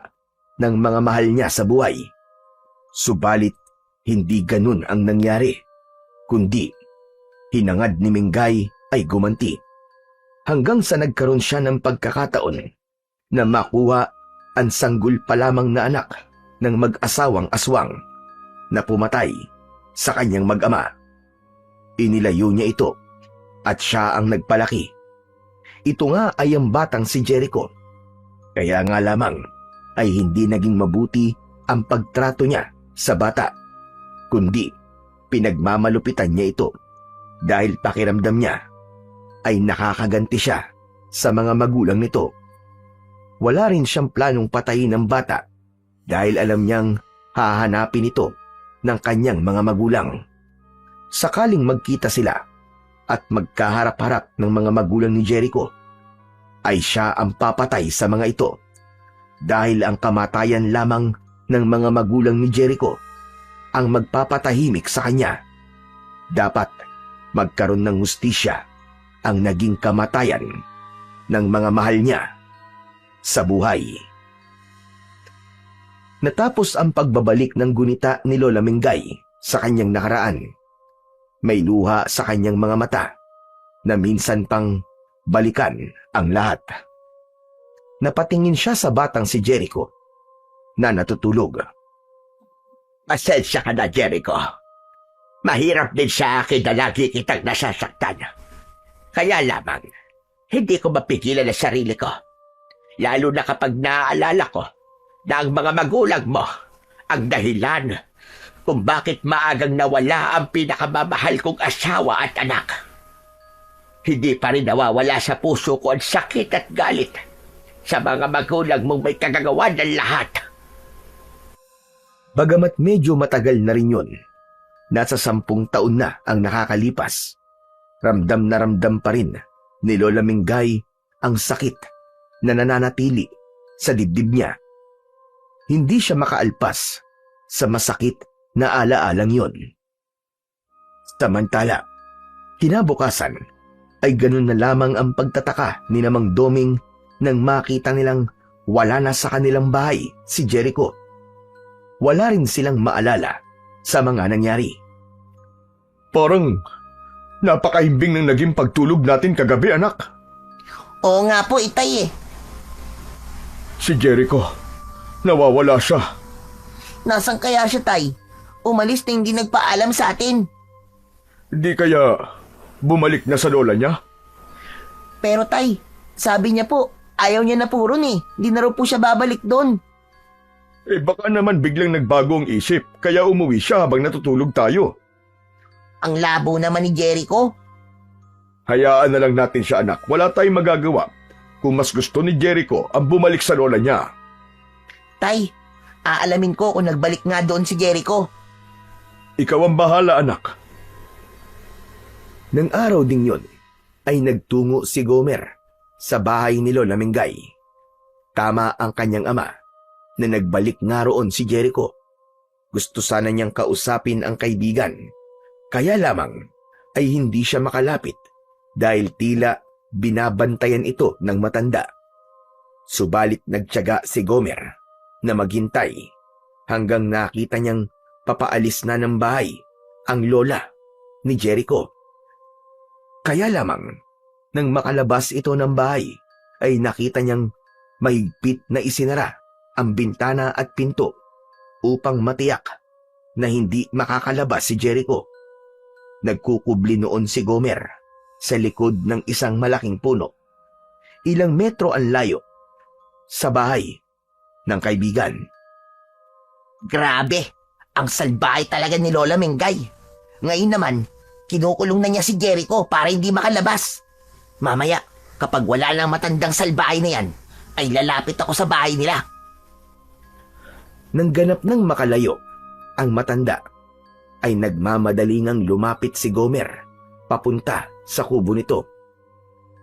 ng mga mahal niya sa buhay. Subalit, hindi ganun ang nangyari, kundi hinangad ni Mingay ay gumanti hanggang sa nagkaroon siya ng pagkakataon na makuha ang sanggol pa lamang na anak ng mag-asawang aswang na pumatay sa kanyang mag-ama. Inilayo niya ito at siya ang nagpalaki. Ito nga ay ang batang si Jericho. Kaya nga lamang ay hindi naging mabuti ang pagtrato niya sa bata, kundi pinagmamalupitan niya ito dahil pakiramdam niya ay nakakaganti siya sa mga magulang nito. Wala rin siyang planong patayin ng bata dahil alam niyang hahanapin ito ng kanyang mga magulang. Sakaling magkita sila at magkaharap-harap ng mga magulang ni Jericho, ay siya ang papatay sa mga ito dahil ang kamatayan lamang ng mga magulang ni Jericho ang magpapatahimik sa kanya. Dapat magkaroon ng hustisya ang naging kamatayan ng mga mahal niya sa buhay. Natapos ang pagbabalik ng gunita ni Lola Mingay sa kanyang nakaraan. May luha sa kanyang mga mata na minsan pang balikan ang lahat. Napatingin siya sa batang si Jericho na natutulog. Pasensya ka na, Jericho. Mahirap din sa akin na lagi kitang nasasaktan. Kaya lamang, hindi ko mapigilan ang sarili ko. Lalo na kapag naaalala ko na ang mga magulang mo ang dahilan kung bakit maagang nawala ang pinakamamahal kong asawa at anak. Hindi pa rin nawawala sa puso ko ang sakit at galit sa mga magulang mong may kagagawa ng lahat. Bagamat medyo matagal na rin yun, nasa 10 taon na ang nakakalipas, ramdam na ramdam pa rin ni Lola Mingay ang sakit na nananatili sa dibdib niya. Hindi siya makaalpas sa masakit na alaalang yon. Samantala, kinabukasan ay ganun na lamang ang pagtataka ni Mang Doming nang makita nilang wala na sa kanilang bahay si Jericho. Wala rin silang maalala sa mga nangyari. Parang napakahimbing ng naging pagtulog natin kagabi, anak. Oo nga po, itay eh. Si Jericho, nawawala siya. Nasaan kaya siya, tay? Umalis na hindi nagpaalam sa atin. Di kaya bumalik na sa lola niya? Pero tay, sabi niya po, ayaw niya na po ron eh. Di na raw po siya babalik doon. Eh baka naman biglang nagbago ang isip, kaya umuwi siya habang natutulog tayo. Ang labo naman ni Jericho. Hayaan na lang natin siya, anak. Wala tayong magagawa kung mas gusto ni Jericho ang bumalik sa lola niya. Tay, aalamin ko kung nagbalik nga doon si Jericho. Ikaw ang bahala, anak. Nang araw ding yon, ay nagtungo si Gomer sa bahay ni Lola Mingay. Tama ang kanyang ama na nagbalik nga roon si Jericho. Gusto sana niyang kausapin ang kaibigan, kaya lamang ay hindi siya makalapit dahil tila binabantayan ito ng matanda. Subalit nagtiyaga si Gomer na maghintay hanggang nakita niyang papaalis na ng bahay ang lola ni Jericho. Kaya lamang nang makalabas ito ng bahay ay nakita niyang mahigpit na isinara ang bintana at pinto upang matiyak na hindi makakalabas si Jericho. Nagkukubli noon si Gomer sa likod ng isang malaking puno. Ilang metro ang layo sa bahay ng kaibigan. Grabe, ang salbahe talaga ni Lola Mengay. Ngayon naman, kinukulong na niya si Jericho para hindi makalabas. Mamaya, kapag wala lang matandang salbahe na yan, ay lalapit ako sa bahay nila. Nang ganap ng makalayo, ang matanda ay nagmamadalingang lumapit si Gomer papunta sa kubo nito.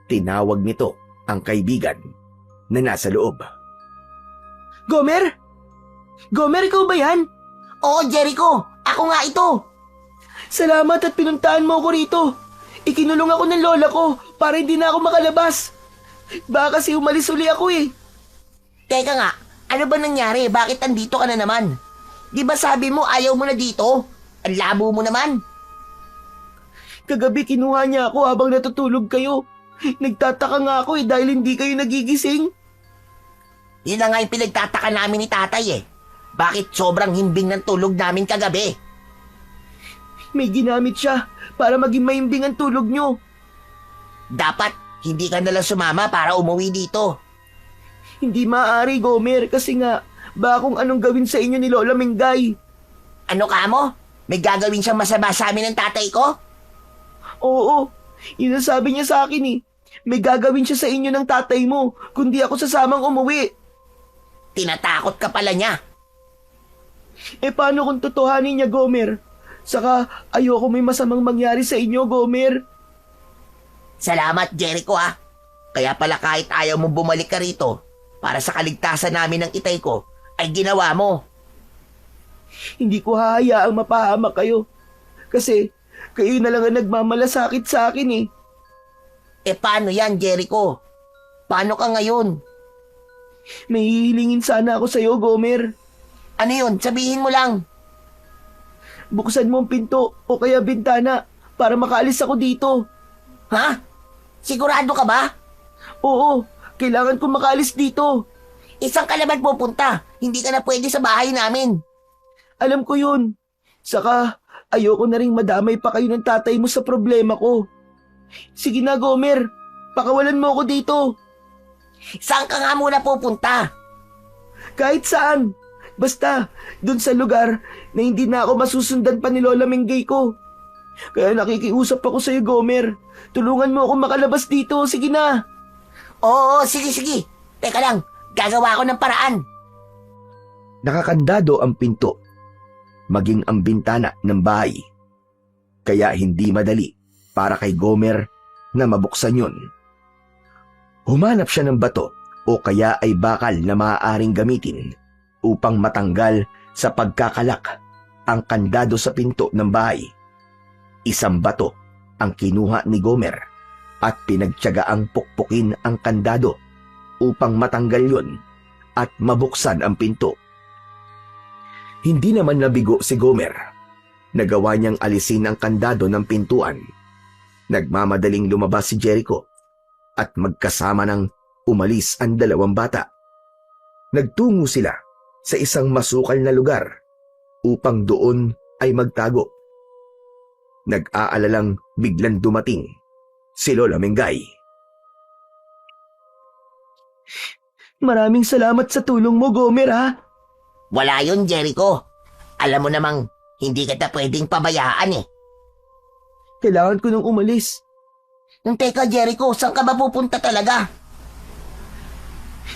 Tinawag nito ang kaibigan na nasa loob. Gomer? Gomer, ikaw ba yan? Oo, Jericho, ako nga ito. Salamat at pinuntahan mo ako rito. Ikinulong ako ng lola ko para hindi na ako makalabas. Baka kasi umalis uli ako eh. Teka nga, ano ba nangyari? Bakit andito ka na naman? Di ba sabi mo ayaw mo na dito? Ang labo mo naman. Kagabi kinuha niya ako habang natutulog kayo. Nagtataka nga ako eh dahil hindi kayo nagigising. Yun na nga yung pinagtataka namin ni tatay eh. Bakit sobrang himbing ng tulog namin kagabi? May ginamit siya para maging mahimbing ang tulog nyo. Dapat hindi ka nalang sumama para umuwi dito. Hindi maaari, Gomer, kasi nga, baka kung anong gawin sa inyo ni Lola Mengay. Ano ka mo? May gagawin siyang masama sa amin ng tatay ko? Oo, yun ang sabi niya sa akin eh. May gagawin siya sa inyo ng tatay mo, kundi ako sasamang umuwi. Tinatakot ka pala niya. Eh paano kung totohanin niya, Gomer? Saka ayoko may masamang mangyari sa inyo, Gomer. Salamat, Jericho ah. Kaya pala kahit ayaw mo bumalik ka rito, para sa kaligtasan namin ng itay ko, ay ginawa mo. Hindi ko hahayaang mapahamak kayo. Kasi kayo na lang ang nagmamalasakit sa akin eh. Eh paano yan, Jericho? Paano ka ngayon? May hihilingin sana ako sa'yo, Gomer. Ano yun? Sabihin mo lang. Buksan mo ang pinto o kaya bintana para makaalis ako dito. Ha? Sigurado ka ba? Oo, kailangan ko makaalis dito. Isang ka naman pupunta. Hindi ka na pwede sa bahay namin. Alam ko yun. Saka, ayoko na rin madamay pa kayo ng tatay mo sa problema ko. Sige na, Gomer. Pakawalan mo ako dito. Saan ka nga muna pupunta? Kahit saan. Basta, dun sa lugar na hindi na ako masusundan pa ni Lola Mengay ko. Kaya nakikiusap ako sa'yo, Gomer. Tulungan mo ako makalabas dito. Sige na. Oo, sige. Teka lang, gagawa ako ng paraan. Nakakandado ang pinto, maging ang bintana ng bahay. Kaya hindi madali para kay Gomer na mabuksan yun. Humanap siya ng bato o kaya ay bakal na maaaring gamitin upang matanggal sa pagkakalak ang kandado sa pinto ng bahay. Isang bato ang kinuha ni Gomer at pinagtiyagaang pukpukin ang kandado upang matanggal yun at mabuksan ang pinto. Hindi naman nabigo si Gomer. Nagawa niyang alisin ang kandado ng pintuan. Nagmamadaling lumabas si Jericho at magkasama ng umalis ang dalawang bata. Nagtungo sila sa isang masukal na lugar upang doon ay magtago. Nag-aalalang biglang dumating si Lola Mengay. Maraming salamat sa tulong mo, Gomer, ha? Wala yun, Jericho. Alam mo namang hindi kita pwedeng pabayaan eh. Kailangan ko nang umalis. Teka, Jericho, saan ka ba pupunta talaga?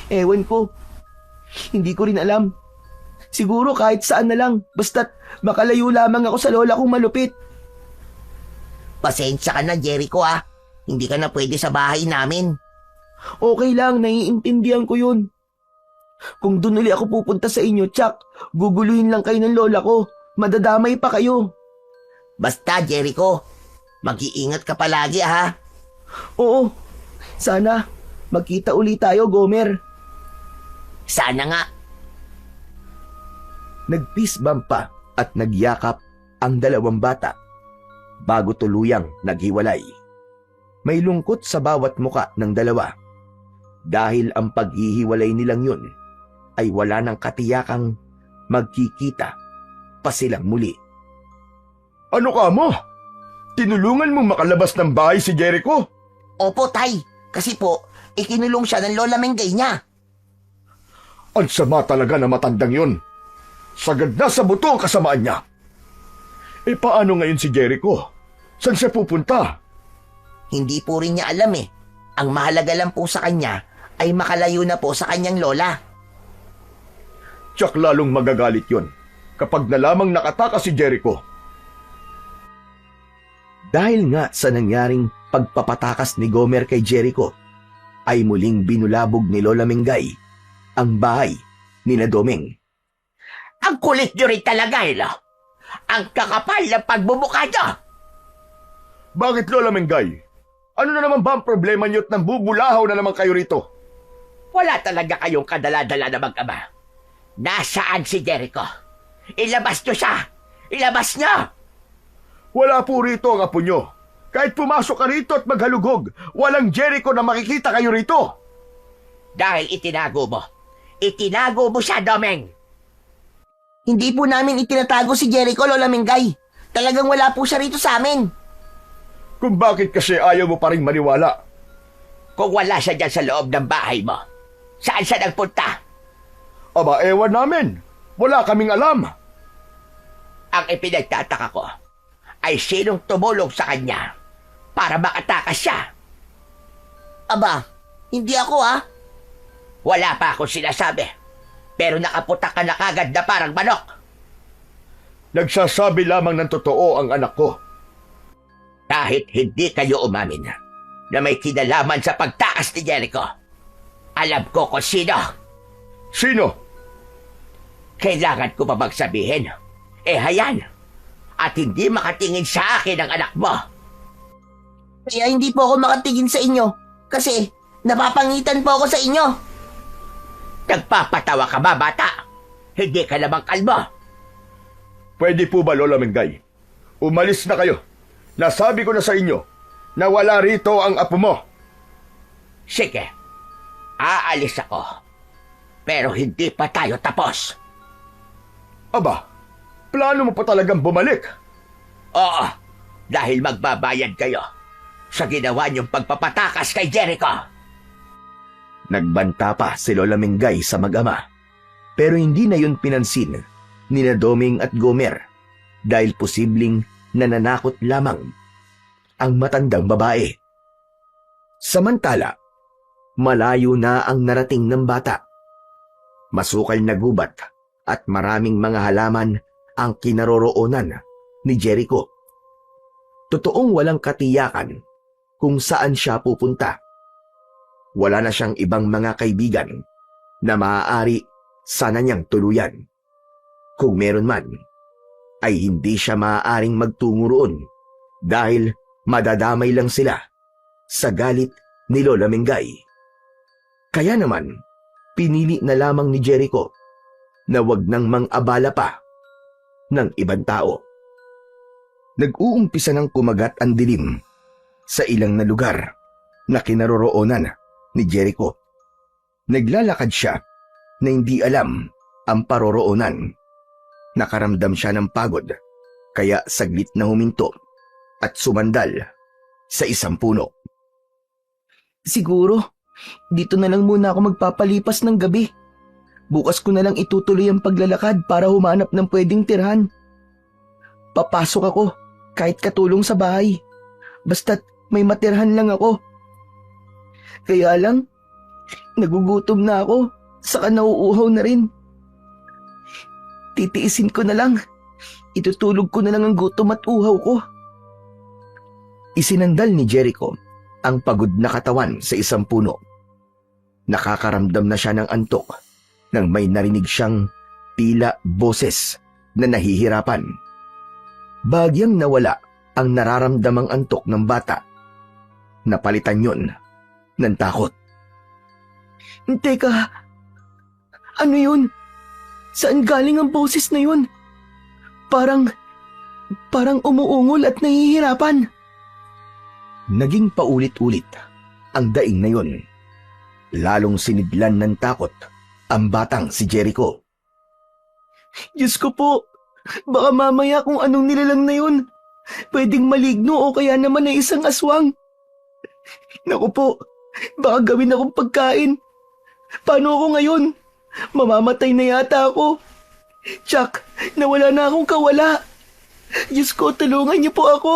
Ewan ko. Hindi ko rin alam. Siguro kahit saan na lang, basta't makalayo lamang ako sa lola kong malupit. Pasensya ka na, Jericho ah. Hindi ka na pwede sa bahay namin. Okay lang, naiintindihan ko yun. Kung doon uli ako pupunta sa inyo, Chuck, guguluhin lang kayo ng lola ko. Madadamay pa kayo. Basta, Jericho, mag-iingat ka palagi ha. Oo, sana magkita uli tayo, Gomer. Sana nga. Nag-peace bump pa at nagyakap ang dalawang bata bago tuluyang naghiwalay. May lungkot sa bawat muka ng dalawa dahil ang paghihiwalay nilang yun ay wala ng katiyakang magkikita pa silang muli. Ano ka mo? Tinulungan mo makalabas ng bahay si Jericho? Opo, Tay. Kasi po, ikinulong siya ng Lola Mengay niya. Ang sama talaga na matandang yun. Sagad na sa buto ang kasamaan niya. E paano ngayon si Jericho? Saan siya pupunta? Hindi po rin niya alam eh. Ang mahalaga lang po sa kanya ay makalayo na po sa kanyang lola. Tiyak lalong magagalit yun kapag nalamang nakatakas si Jericho. Dahil nga sa nangyaring pagpapatakas ni Gomer kay Jericho, ay muling binulabog ni Lola Mengay ang bahay ni na Domeng. Ang kulit nyo rin talaga, no? Ang kakapal ng pagbubuka nyo! Bakit, Lola Mengay? Ano na naman ba ang problema niyo at nambubulahaw na naman kayo rito? Wala talaga kayong kadala-dala na mag-ama. Nasaan si Jericho? Ilabas nyo siya! Ilabas nyo! Wala po rito ang apo nyo. Kahit pumasok ka rito at maghalugog, walang Jericho na makikita kayo rito. Dahil itinago mo. Itinago mo siya, Domeng! Hindi po namin itinatago si Jericho, Lola Mengay. Talagang wala po siya rito sa amin. Kung bakit kasi ayaw mo pa rin maniwala. Kung wala siya dyan sa loob ng bahay mo, saan siya nagpunta? Aba, ewan namin. Wala kaming alam. Ang ipinagtataka ko ay sinong tumulong sa kanya para makatakas siya. Aba, hindi ako ah. Wala pa akong sinasabi, pero nakaputak ka na kagad na parang manok. Nagsasabi lamang ng totoo ang anak ko. Kahit hindi kayo umamin na may kinalaman sa pagtakas ni Jericho, alam ko kung sino. Sino? Kailangan ko pa magsabihin? Hayan. At hindi makatingin sa akin ang anak mo. Kaya hindi po ako makatingin sa inyo. Kasi napapangitan po ako sa inyo. Nagpapatawa ka ba, bata? Hindi ka namang kalmo. Pwede po ba, Lola Mengay? Umalis na kayo. Nasabi ko na sa inyo na wala rito ang apo mo. Sige, aalis ako. Pero hindi pa tayo tapos. Aba, plano mo pa talagang bumalik? Oo, dahil magbabayad kayo sa ginawa niyong pagpapatakas kay Jericho. Nagbanta pa si Lola Mengay sa mag-ama, pero hindi na yun pinansin ni na Domeng at Gomer dahil posibleng nananakot lamang ang matandang babae. Samantala, malayo na ang narating ng bata. Masukal na gubat at maraming mga halaman ang kinaroroonan ni Jericho. Totoong walang katiyakan kung saan siya pupunta. Wala na siyang ibang mga kaibigan na maaari sana niyang tuluyan. Kung meron man, ay hindi siya maaaring magtungo roon dahil madadamay lang sila sa galit ni Lola Mengay. Kaya naman, pinili na lamang ni Jericho na wag nang mang-abala pa ng ibang tao. Nag-uumpisa ng kumagat ang dilim sa ilang na lugar na kinaroroonan ni Jericho. Naglalakad siya na hindi alam ang paroroonan. Nakaramdam siya ng pagod, kaya saglit na huminto at sumandal sa isang puno. Siguro, dito na lang muna ako magpapalipas ng gabi. Bukas ko na lang itutuloy ang paglalakad para humanap ng pwedeng tirhan. Papasok ako kahit katulong sa bahay. Basta't may matirhan lang ako. Kaya lang, nagugutom na ako, saka nauuhaw na rin. Titiisin ko na lang. Itutulog ko na lang ang gutom at uhaw ko. Isinandal ni Jericho ang pagod na katawan sa isang puno. Nakakaramdam na siya ng antok nang may narinig siyang tila boses na nahihirapan. Bagyang nawala ang nararamdamang antok ng bata. Napalitan yon ng takot. Teka, ano yun? Saan galing ang boses na yun? Parang umuungol at nahihirapan. Naging paulit-ulit ang daing na yon. Lalong sinidlan ng takot ang batang si Jericho. Diyos ko po, baka mamaya kung anong nilalang na yun, pwedeng maligno o kaya naman ay isang aswang. Naku po, baka gawin akong pagkain. Paano ako ngayon? Mamamatay na yata ako. Chuck, nawala na akong kawala. Diyos ko, tulungan niyo po ako.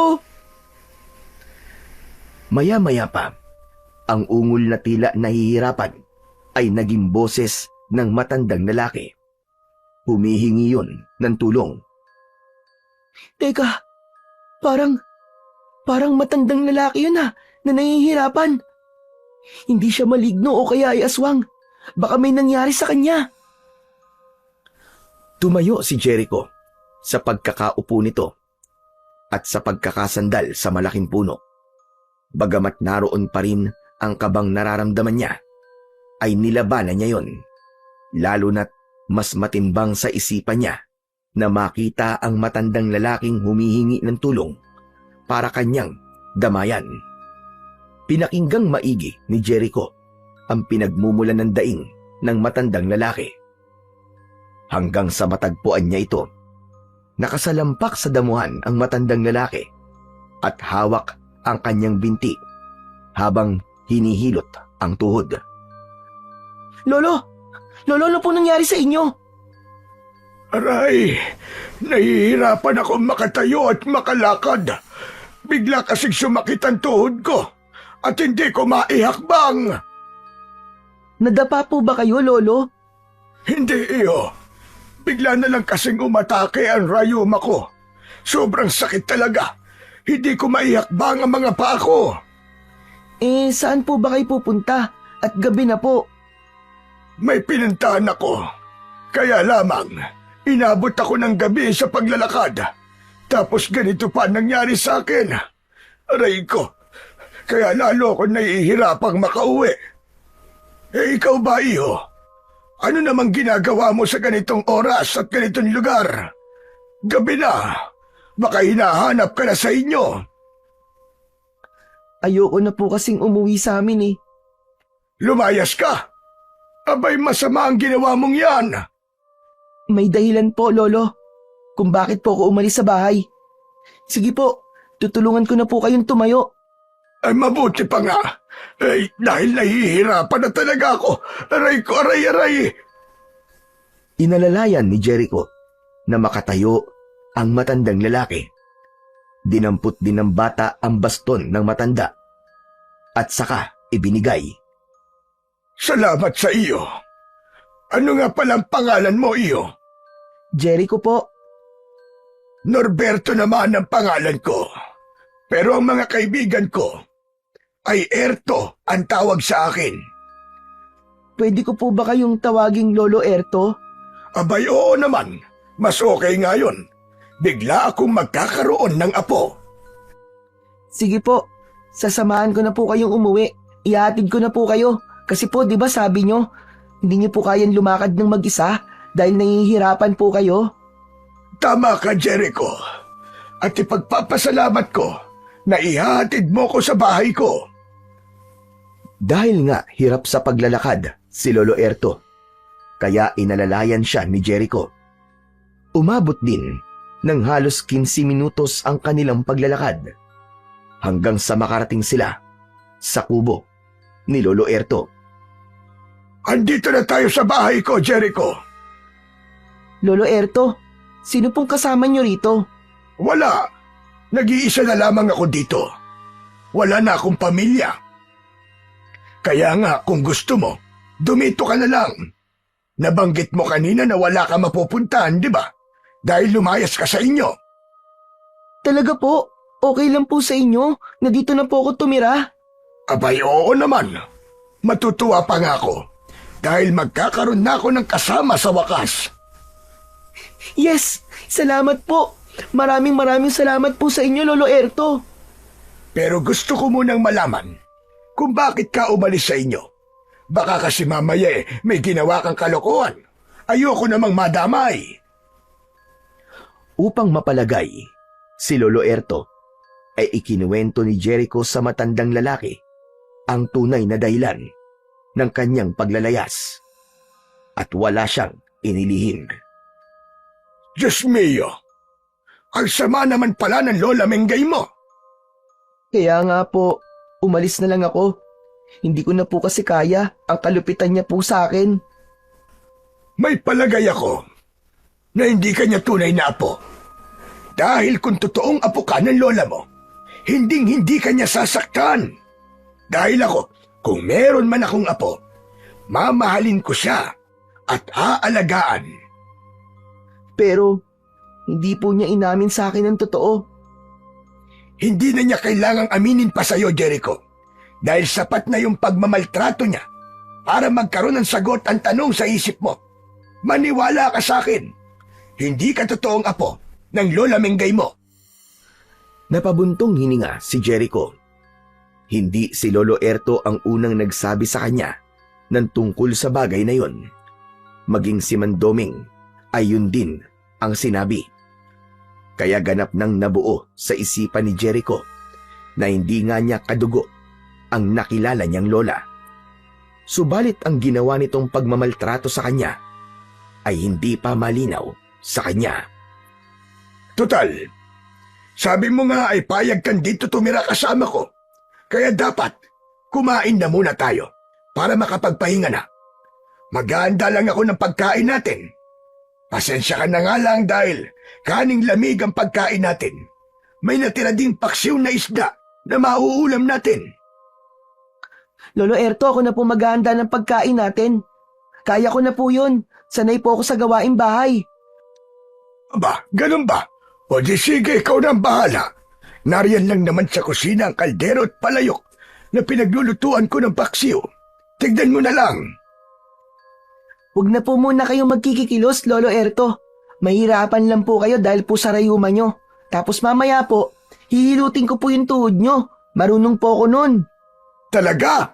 Maya-maya pa, ang ungol na tila nahihirapan ay naging boses ng matandang lalaki. Humihingi yun ng tulong. Teka, parang matandang lalaki yun na nahihirapan. Hindi siya maligno o kaya ay aswang. Baka may nangyari sa kanya. Tumayo si Jericho sa pagkakaupo nito at sa pagkakasandal sa malaking puno. Bagamat naroon pa rin ang kabang nararamdaman niya, ay nilabanan niya yon. Lalo na't mas matimbang sa isipan niya na makita ang matandang lalaking humihingi ng tulong para kanyang damayan. Pinakinggang maigi ni Jericho ang pinagmumulan ng daing ng matandang lalaki. Hanggang sa matagpuan niya ito, nakasalampak sa damuhan ang matandang lalaki at hawak ang kanyang binti habang hinihilot ang tuhod. Lolo, ano po nangyari sa inyo? Aray, nahihirapan akong makatayo at makalakad. Bigla kasing sumakit ang tuhod ko at hindi ko maihakbang. Nadapa po ba kayo, Lolo? Hindi iyo. Bigla na lang kasing umatake ang rayuma ko. Sobrang sakit talaga. Hindi ko maihakbang ang mga paa ko. Saan po ba kayo pupunta? At gabi na po. May pinuntahan ako. Kaya lamang, inabot ako ng gabi sa paglalakad. Tapos ganito pa nangyari sa akin. Aray ko, kaya lalo ako nahihirapang makauwi. Ikaw ba, iyo? Ano namang ginagawa mo sa ganitong oras at ganitong lugar? Gabi na. Baka hinahanap ka na sa inyo. Ayoko na po kasing umuwi sa amin eh. Lumayas ka. Abay, masama ang ginawa mong yan. May dahilan po, Lolo, kung bakit po ako umalis sa bahay. Sige po, tutulungan ko na po kayong tumayo. Ay, mabuti pa nga. Dahil nahihirapan na talaga ako. Aray ko, aray. Inalalayan ni Jericho na makatayo ang matandang lalaki. Dinampot din ng bata ang baston ng matanda at saka ibinigay. Salamat sa iyo. Ano nga palang pangalan mo, iyo? Jericho po. Norberto naman ang pangalan ko. Pero ang mga kaibigan ko ay Erto ang tawag sa akin. Pwede ko po ba kayong tawaging Lolo Erto? Abay, oo naman. Mas okay nga yun. Bigla akong magkakaroon ng apo. Sige po, sasamahan ko na po kayong umuwi. Ihatid ko na po kayo. Kasi po, di ba sabi nyo, hindi nyo po kayang lumakad ng mag-isa dahil nahihirapan po kayo? Tama ka, Jericho. At ipagpapasalamat ko na ihatid mo ko sa bahay ko. Dahil nga hirap sa paglalakad si Lolo Erto, kaya inalalayan siya ni Jericho. Umabot din ng halos 15 minutos ang kanilang paglalakad hanggang sa makarating sila sa kubo ni Lolo Erto. Andito na tayo sa bahay ko, Jericho. Lolo Erto, sino pong kasama nyo rito? Wala. Nag-iisa na lamang ako dito. Wala na akong pamilya. Kaya nga, kung gusto mo, dumito ka na lang. Nabanggit mo kanina na wala ka mapupuntahan, di ba? Dahil lumayas ka sa inyo. Talaga po, okay lang po sa inyo na dito na po ako tumira? Abay, oo naman. Matutuwa pa nga ako. Dahil magkakaroon na ako ng kasama sa wakas. Yes, salamat po. Maraming salamat po sa inyo, Lolo Erto. Pero gusto ko munang malaman kung bakit ka umalis sa inyo. Baka kasi mamaya may ginawa kang kalokohan. Ayoko namang madamay. Upang mapalagay, si Lolo Erto ay ikinuwento ni Jericho sa matandang lalaki ang tunay na dahilan ng kanyang paglalayas at wala siyang inilihim. Diyos mio, ang sama naman pala ng Lola Mengay mo. Kaya nga po, umalis na lang ako. Hindi ko na po kasi kaya ang kalupitan niya po sa akin. May palagay ako na hindi ka niya tunay na apo. Dahil kung totoong apo ka ng lola mo, hindi ka niya sasaktan. Dahil ako, kung meron man akong apo, mamahalin ko siya at aalagaan. Pero, hindi po niya inamin sa akin ang totoo. Hindi na niya kailangang aminin pa sa'yo, Jericho. Dahil sapat na yung pagmamaltrato niya para magkaroon ng sagot ang tanong sa isip mo. Maniwala ka sa akin. Hindi ka totoong apo ng Lola Mengay mo. Napabuntong hininga si Jericho. Hindi si Lolo Erto ang unang nagsabi sa kanya ng tungkol sa bagay na yon. Maging si Mandoming ay yun din ang sinabi. Kaya ganap nang nabuo sa isipan ni Jericho na hindi nga niya kadugo ang nakilala niyang lola. Subalit ang ginawa nitong pagmamaltrato sa kanya ay hindi pa malinaw sa kanya. Total, sabi mo nga ay payag kang dito tumira kasama ko. Kaya dapat kumain na muna tayo para makapagpahinga na. Maghahanda lang ako ng pagkain natin. Pasensya ka na nga lang dahil kaning lamig ang pagkain natin. May natira ding paksiw na isda na mauulam natin. Lolo Erto, ako na po maghahanda ng pagkain natin. Kaya ko na po yun. Sanay po ako sa gawaing bahay. Aba, ganun ba? O di sige, ikaw na ang bahala. Nariyan lang naman sa kusina ang kaldero at palayok na pinaglulutuan ko ng paksiw. Tignan mo na lang. Huwag na po muna kayong magkikikilos, Lolo Erto. Mahirapan lang po kayo dahil po sa rayuma nyo. Tapos mamaya po, hihilutin ko po yung tuhod nyo. Marunong po ako nun. Talaga?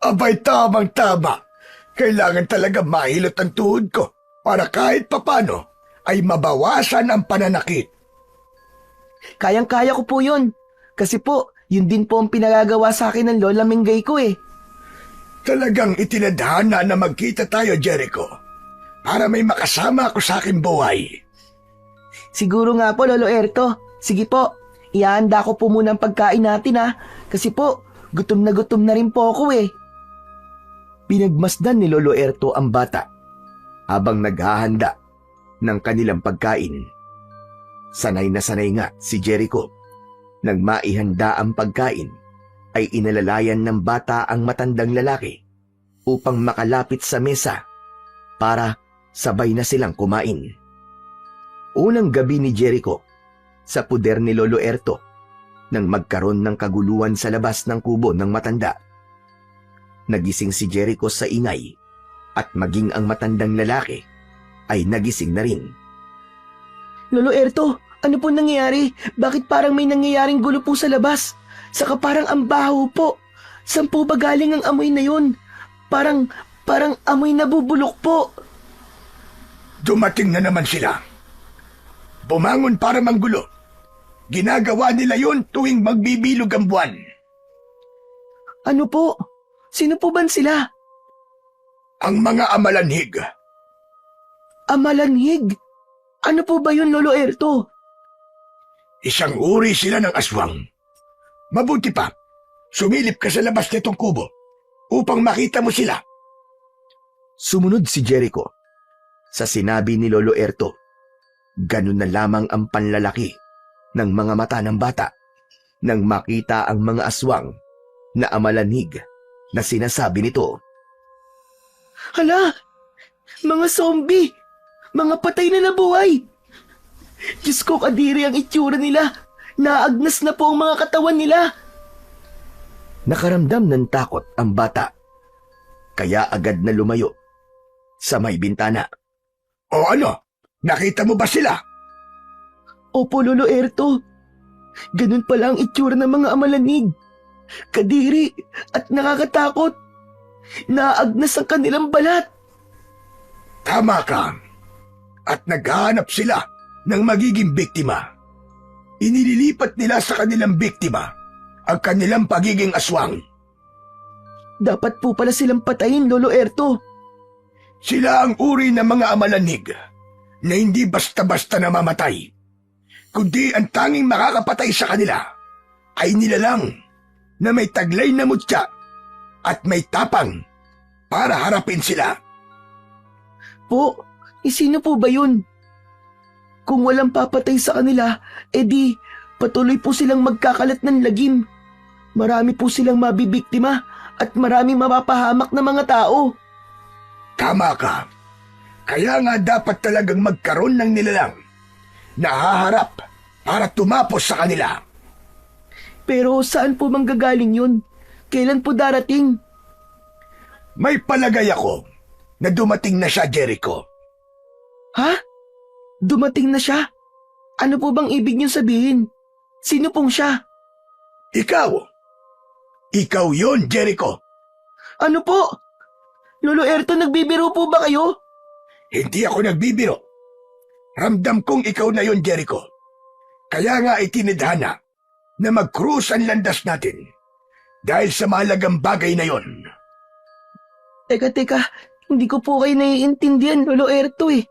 Abay, tamang-tama. Kailangan talaga mahilot ang tuhod ko para kahit papano ay mabawasan ang pananakit. Kayang-kaya ko po yun. Kasi po, yun din po ang pinagagawa sa akin ng Lola Mengay ko eh. Talagang itinadhana na magkita tayo, Jericho, para may makasama ako sa aking buhay. Siguro nga po, Lolo Erto. Sige po, ihahanda ko po muna ang pagkain natin ha. Kasi po, gutom na rin po ako eh. Pinagmasdan ni Lolo Erto ang bata habang naghahanda ng kanilang pagkain. Sanay na sanay nga si Jericho. Nang maihanda ang pagkain, ay inalalayan ng bata ang matandang lalaki upang makalapit sa mesa para sabay na silang kumain. Unang gabi ni Jericho sa puder ni Lolo Erto nang magkaroon ng kaguluhan sa labas ng kubo ng matanda. Nagising si Jericho sa ingay at maging ang matandang lalaki ay nagising na rin. Lolo Erto, ano po nangyayari? Bakit parang may nangyayaring gulo po sa labas? Saka parang ang baho po. Saan po ba galing ang amoy na yun? Parang amoy nabubulok po. Dumating na naman sila. Bumangon para manggulo. Ginagawa nila yon tuwing magbibilog ang buwan. Ano po? Sino po ba sila? Ang mga amalanhig. Amalanhig? Ano po ba yun, Lolo Erto? Isang uri sila ng aswang. Mabuti pa, sumilip ka sa labas nitong kubo upang makita mo sila. Sumunod si Jericho sa sinabi ni Lolo Erto. Ganun na lamang ang panlalaki ng mga mata ng bata nang makita ang mga aswang na amalanhig na sinasabi nito. Hala! Mga zombie! Mga patay na nabuhay! Diyos ko, kadiri ang itsura nila! Naagnas na po ang mga katawan nila! Nakaramdam ng takot ang bata, kaya agad na lumayo sa may bintana. O ano? Nakita mo ba sila? Opo, Lolo Erto. Ganun pala ang itsura ng mga amalanig. Kadiri at nakakatakot. Naagnas ang kanilang balat. Tama ka. At naghahanap sila ng magiging biktima. Inililipat nila sa kanilang biktima ang kanilang pagiging aswang. Dapat po pala silang patayin, Lolo Erto. Sila ang uri ng mga amalanig na hindi basta-basta namamatay, kundi ang tanging makakapatay sa kanila ay nilalang na may taglay na mutya at may tapang para harapin sila. Po, sino po ba yun? Kung walang papatay sa kanila, edi patuloy po silang magkakalat ng lagim. Marami po silang mabibiktima at maraming mapapahamak na mga tao. Tama ka. Kaya nga dapat talagang magkaroon ng nilalang na haharap para tumapos sa kanila. Pero saan po manggagaling yun? Kailan po darating? May palagay ako na dumating na siya, Jericho. Ha? Dumating na siya? Ano po bang ibig niyong sabihin? Sino pong siya? Ikaw! Ikaw yon, Jericho! Ano po? Lolo Erto, nagbibiro po ba kayo? Hindi ako nagbibiro. Ramdam kong ikaw na yon, Jericho. Kaya nga itinidhana na mag-cruise ang landas natin dahil sa mahalagang bagay na yon. Teka, hindi ko po kayo naiintindihan, Lolo Erto eh.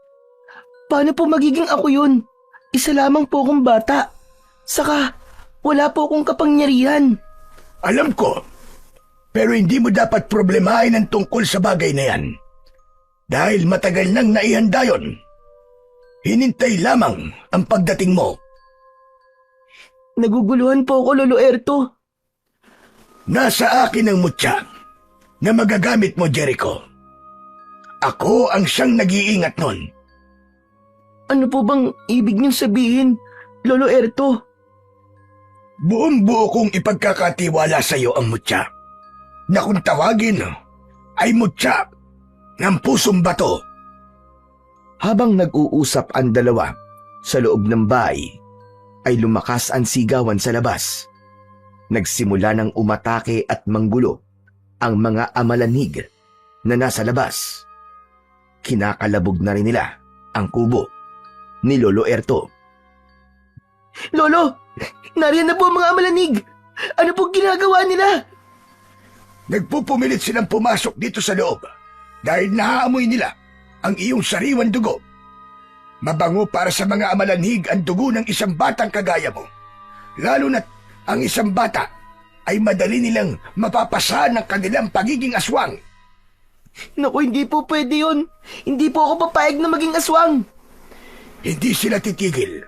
Paano po magiging ako yun? Isa lamang po akong bata. Saka, wala po akong kapangyarihan. Alam ko, pero hindi mo dapat problemahin ang tungkol sa bagay na yan. Dahil matagal nang naihanda yon. Hinintay lamang ang pagdating mo. Naguguluhan po ako, Lolo Erto. Nasa akin ang mutya na magagamit mo, Jericho. Ako ang siyang nag-iingat nun. Ano po bang ibig niyong sabihin, Lolo Erto? Buong-buo kong ipagkakatiwala sa iyo ang mutya na kung tawagin ay mutya ng pusong bato. Habang nag-uusap ang dalawa sa loob ng bahay, ay lumakas ang sigawan sa labas. Nagsimula ng umatake at manggulo ang mga amalanig na nasa labas. Kinakalabog na rin nila ang kubo ni Lolo Erto. Lolo, nariyan na po ang mga amalanig. Ano pong ginagawa nila? Nagpupumilit silang pumasok dito sa loob dahil naaamoy nila ang iyong sariwan dugo. Mabango para sa mga amalanig ang dugo ng isang batang kagaya mo. Lalo na't ang isang bata ay madali nilang mapapasahan ng kanilang pagiging aswang. Naku, hindi po pwede yun. Hindi po ako papayag na maging aswang. Hindi sila titigil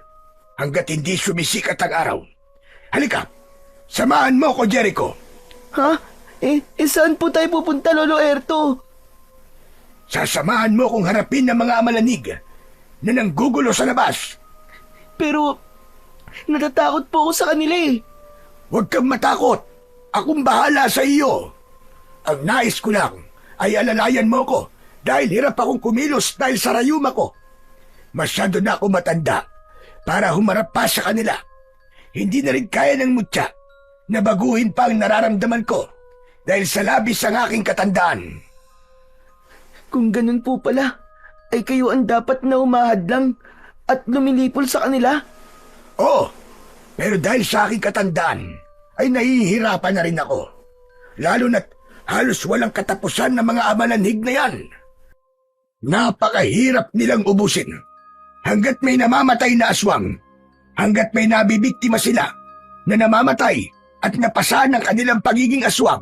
hanggat hindi sumisikat ang araw. Halika, samahan mo ko, Jericho. Ha? Saan po tayo pupunta, Lolo Erto? Sasamahan mo kong harapin ng mga amalanig na nanggugulo sa labas. Pero, natatakot po ako sa kanila eh. Huwag kang matakot. Akong bahala sa iyo. Ang nais ko lang ay alalayan mo ko dahil hirap akong kumilos dahil sa rayuma ko. Masyado na ako matanda para humarap pa sa kanila. Hindi na rin kaya ng mutya na baguhin pa ang nararamdaman ko dahil sa labis ang aking katandaan. Kung ganun po pala, ay kayo ang dapat na umahadlang at lumilipol sa kanila? Oo, pero dahil sa aking katandaan, ay nahihirapan na rin ako. Lalo na't halos walang katapusan ng mga amalanig na yan. Napakahirap nilang ubusin. Hanggat may namamatay na aswang, hanggat may nabibiktima sila na namamatay at napasahan ng kanilang pagiging aswang,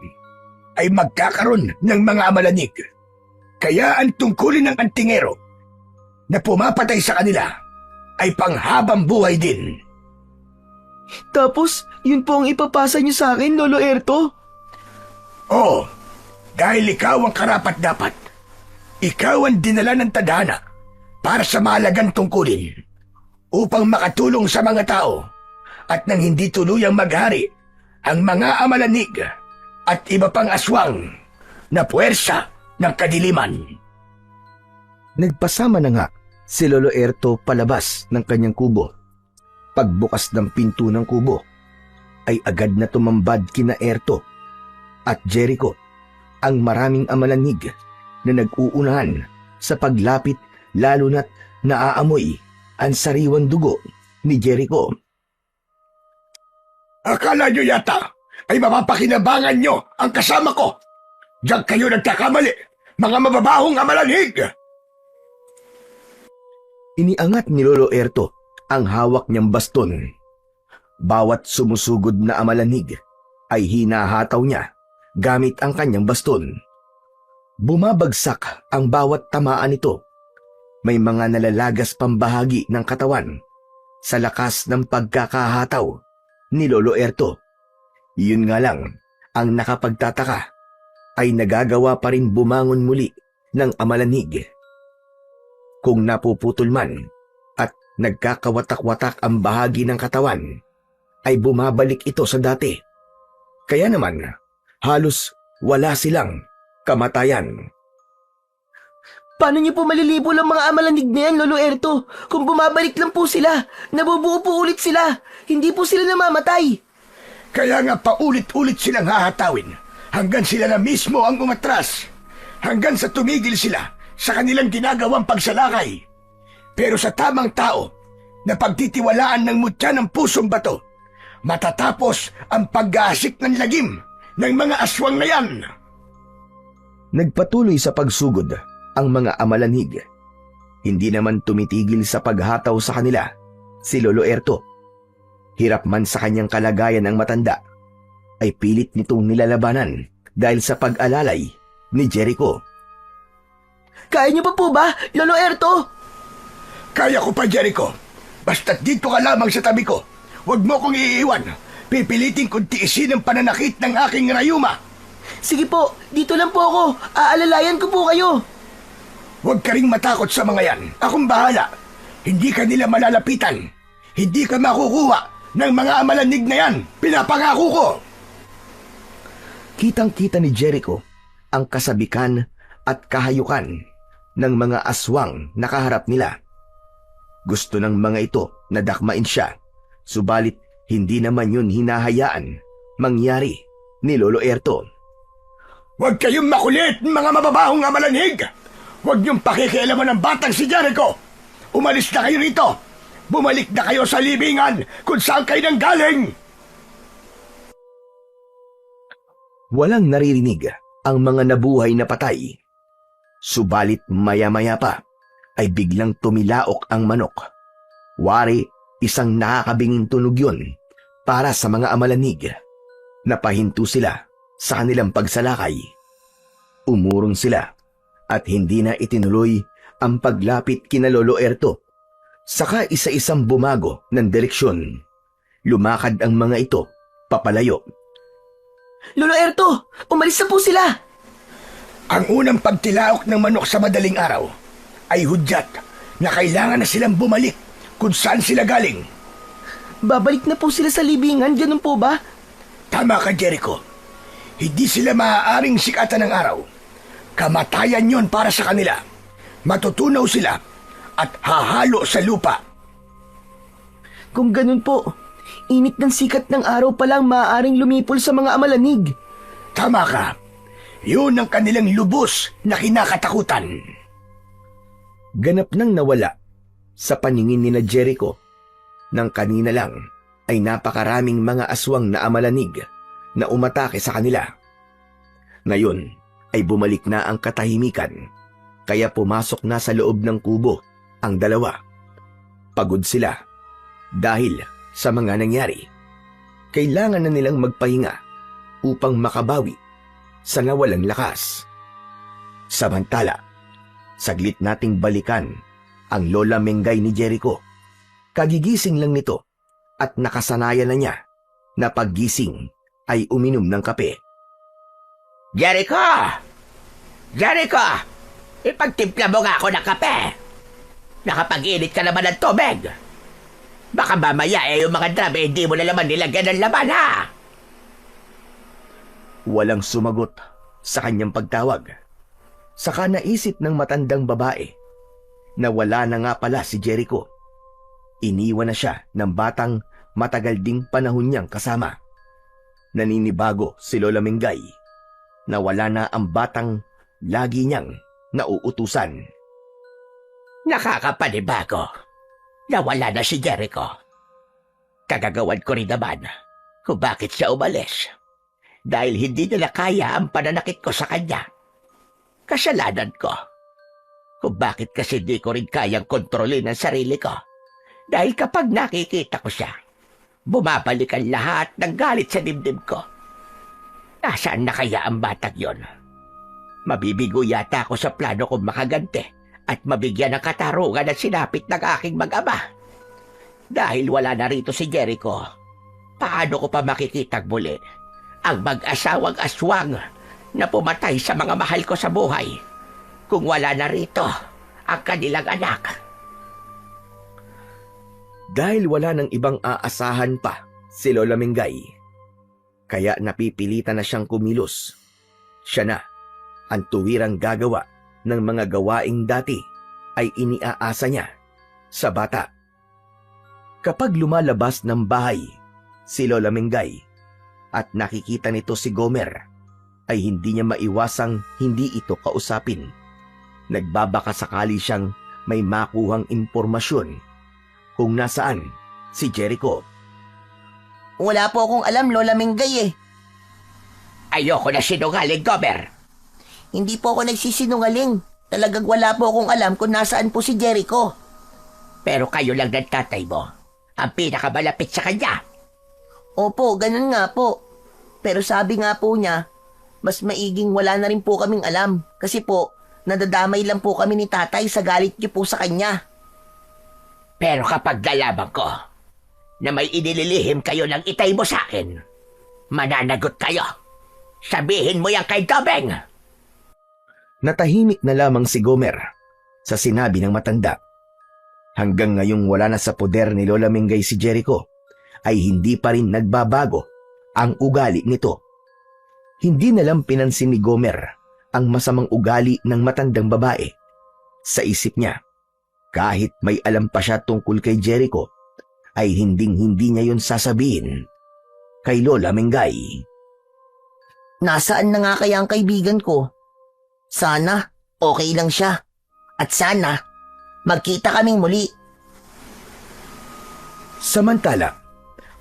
ay magkakaroon ng mga amalanig. Kaya ang tungkulin ng antingero na pumapatay sa kanila ay panghabang buhay din. Tapos, yun po ang ipapasa niyo sa akin, Lolo Erto? Oo, dahil ikaw ang karapat-dapat. Ikaw ang dinala ng tadhana para sa mahalagang tungkulin upang makatulong sa mga tao at nang hindi tuluyang maghari ang mga amalanig at iba pang aswang na puwersa ng kadiliman. Nagpasama na nga si Lolo Erto palabas ng kanyang kubo Pagbukas ng pinto ng kubo, ay agad na tumambad kina Erto at Jericho ang maraming amalanig na nag-uunahan sa paglapit, lalo na't naaamoy ang sariwang dugo ni Jericho. Akala nyo yata ay mapapakinabangan nyo ang kasama ko. Diyan kayo nagkakamali, mga mababahong amalanhig! Iniangat ni Lolo Erto ang hawak niyang baston. Bawat sumusugod na amalanig ay hinahataw niya gamit ang kanyang baston. Bumabagsak ang bawat tamaan nito. May mga nalalagas pambahagi ng katawan sa lakas ng pagkakahataw ni Lolo Erto. Yun nga lang, ang nakapagtataka ay nagagawa pa rin bumangon muli ng amalanig. Kung napuputol man at nagkakawatak-watak ang bahagi ng katawan, ay bumabalik ito sa dati. Kaya naman, halos wala silang kamatayan. Paano niyo po malilibo ang mga amalanig na yan, Lolo Erto? Kung bumabalik lang po sila, nabubuo po ulit sila. Hindi po sila namamatay. Kaya nga paulit-ulit silang hahatawin hanggang sila na mismo ang umatras. Hanggang sa tumigil sila sa kanilang ginagawang pagsalakay. Pero sa tamang tao na pagtitiwalaan ng mutya ng pusong bato, matatapos ang pag-aasik ng lagim ng mga aswang na yan. Nagpatuloy sa pagsugod ang mga amalanig. Hindi naman tumitigil sa paghataw sa kanila si Lolo Erto. Hirap man sa kanyang kalagayan ang matanda, ay pilit nitong nilalabanan dahil sa pag-alalay ni Jericho. Kaya niyo pa po ba, Lolo Erto? Kaya ko pa, Jericho. Basta't dito ka lamang sa tabi ko. Huwag mo kong iiwan. Pipilitin kong tiisin ang pananakit ng aking rayuma. Sige po, dito lang po ako. Aalalayan ko po kayo. Huwag ka ring matakot sa mga yan. Akong bahala. Hindi ka nila malalapitan. Hindi ka makukuha ng mga amalanig na yan. Pinapangako ko. Kitang-kita ni Jericho ang kasabikan at kahayukan ng mga aswang na kaharap nila. Gusto ng mga ito na dakmain siya, subalit hindi naman yun hinahayaan mangyari ni Lolo Erto. Huwag kayong makulit, mga mababahong amalanhig! Huwag niyong pakikialaman ng batang si Jericho! Umalis na kayo rito! Bumalik na kayo sa libingan kung saan kayo nang galing! Walang naririnig ang mga nabuhay na patay. Subalit maya-maya pa ay biglang tumilaok ang manok. Wari, isang nakakabinging tunog yun para sa mga amalanig. Napahinto sila sa kanilang pagsalakay. Umurong sila at hindi na itinuloy ang paglapit kina Lolo Erto. Saka isa-isang bumago ng direksyon. Lumakad ang mga ito papalayo. Lolo Erto, umalis na po sila. Ang unang pagtilaok ng manok sa madaling araw ay hudyat na kailangan na silang bumalik kung saan sila galing. Babalik na po sila sa libingan, ganun po ba? Tama ka, Jericho. Hindi sila maaaring sikatan ng araw. Kamatayan yon para sa kanila. Matutunaw sila at hahalo sa lupa. Kung ganun po, init ng sikat ng araw pa lang maaaring lumipol sa mga amalanig. Tama ka. Yun ang kanilang lubos na kinakatakutan. Ganap nang nawala sa paningin ni na Jericho. Nang kanina lang ay napakaraming mga aswang na amalanig na umatake sa kanila. Ngayon ay bumalik na ang katahimikan, kaya pumasok na sa loob ng kubo ang dalawa. Pagod sila dahil sa mga nangyari. Kailangan na nilang magpahinga upang makabawi sa nawalang lakas. Samantala, saglit nating balikan ang Lola Mengay ni Jericho. Kagigising lang nito at nakasanayan na niya na paggising ay uminom ng kape. Jericho! Jericho! Ipagtimpla mo nga ako ng kape. Nakapag-init ka naman ng tubig. Baka mamaya yung mga drum hindi mo na naman nilagyan ng laman, ha? Walang sumagot sa kanyang pagtawag. Saka naisip ng matandang babae na wala na nga pala si Jericho. iniwan na siya ng batang matagal ding panahon niyang kasama. Naninibago si Lola Mingay na wala na ang batang lagi niyang nauutusan. Nakakapanibago na wala na si Jericho. Kagagawan ko rin naman kung bakit siya umalis. Dahil hindi nila kaya ang pananakit ko sa kanya. Kasalanan ko. Kung bakit kasi di ko rin kayang kontrolin ang sarili ko. Dahil kapag nakikita ko siya, bumabalik ang lahat ng galit sa dibdib ko. Nasaan na kaya ang batang yon? Mabibigo yata ako sa plano kong makaganti at mabigyan ng katarungan at sinapit ng aking mag-ama. Dahil wala na rito si Jericho, paano ko pa makikitang muli ang mag-asawang aswang na pumatay sa mga mahal ko sa buhay kung wala na rito ang kanilang anak? Dahil wala nang ibang aasahan pa si Lola Mingay, kaya napipilitan na siyang kumilos. Siya na ang tuwirang gagawa ng mga gawaing dati ay iniaasa niya sa bata. Kapag lumalabas ng bahay si Lola Mingay at nakikita nito si Gomer, ay hindi niya maiwasang hindi ito kausapin. Nagbabaka sakali siyang may makuhang impormasyon kung nasaan si Jericho. Wala po akong alam, Lola Mingay eh. Ayoko na sinungaling, Gomer. Hindi po ako nagsisinungaling. Talagang wala po akong alam kung nasaan po si Jericho. Pero kayo lang ng tatay mo ang pinakamalapit sa kanya. Opo, ganun nga po. Pero sabi nga po niya, mas maiging wala na rin po kaming alam. Kasi po, nadadamay lang po kami ni tatay sa galit niyo po sa kanya. Pero kapag nalaman ko na may inililihim kayo ng itay mo sa akin, mananagot kayo. Sabihin mo yan kay Dobeng. Natahimik na lamang si Gomer sa sinabi ng matanda. Hanggang ngayong wala na sa poder ni Lola Mingay si Jericho, ay hindi pa rin nagbabago ang ugali nito. Hindi na lang pinansin ni Gomer ang masamang ugali ng matandang babae. Sa isip niya, kahit may alam pa siya tungkol kay Jericho, ay hinding-hindi niya yun sasabihin kay Lola Mingay. Nasaan na nga kaya ang kaibigan ko? Sana okay lang siya. At sana magkita kaming muli. Samantala,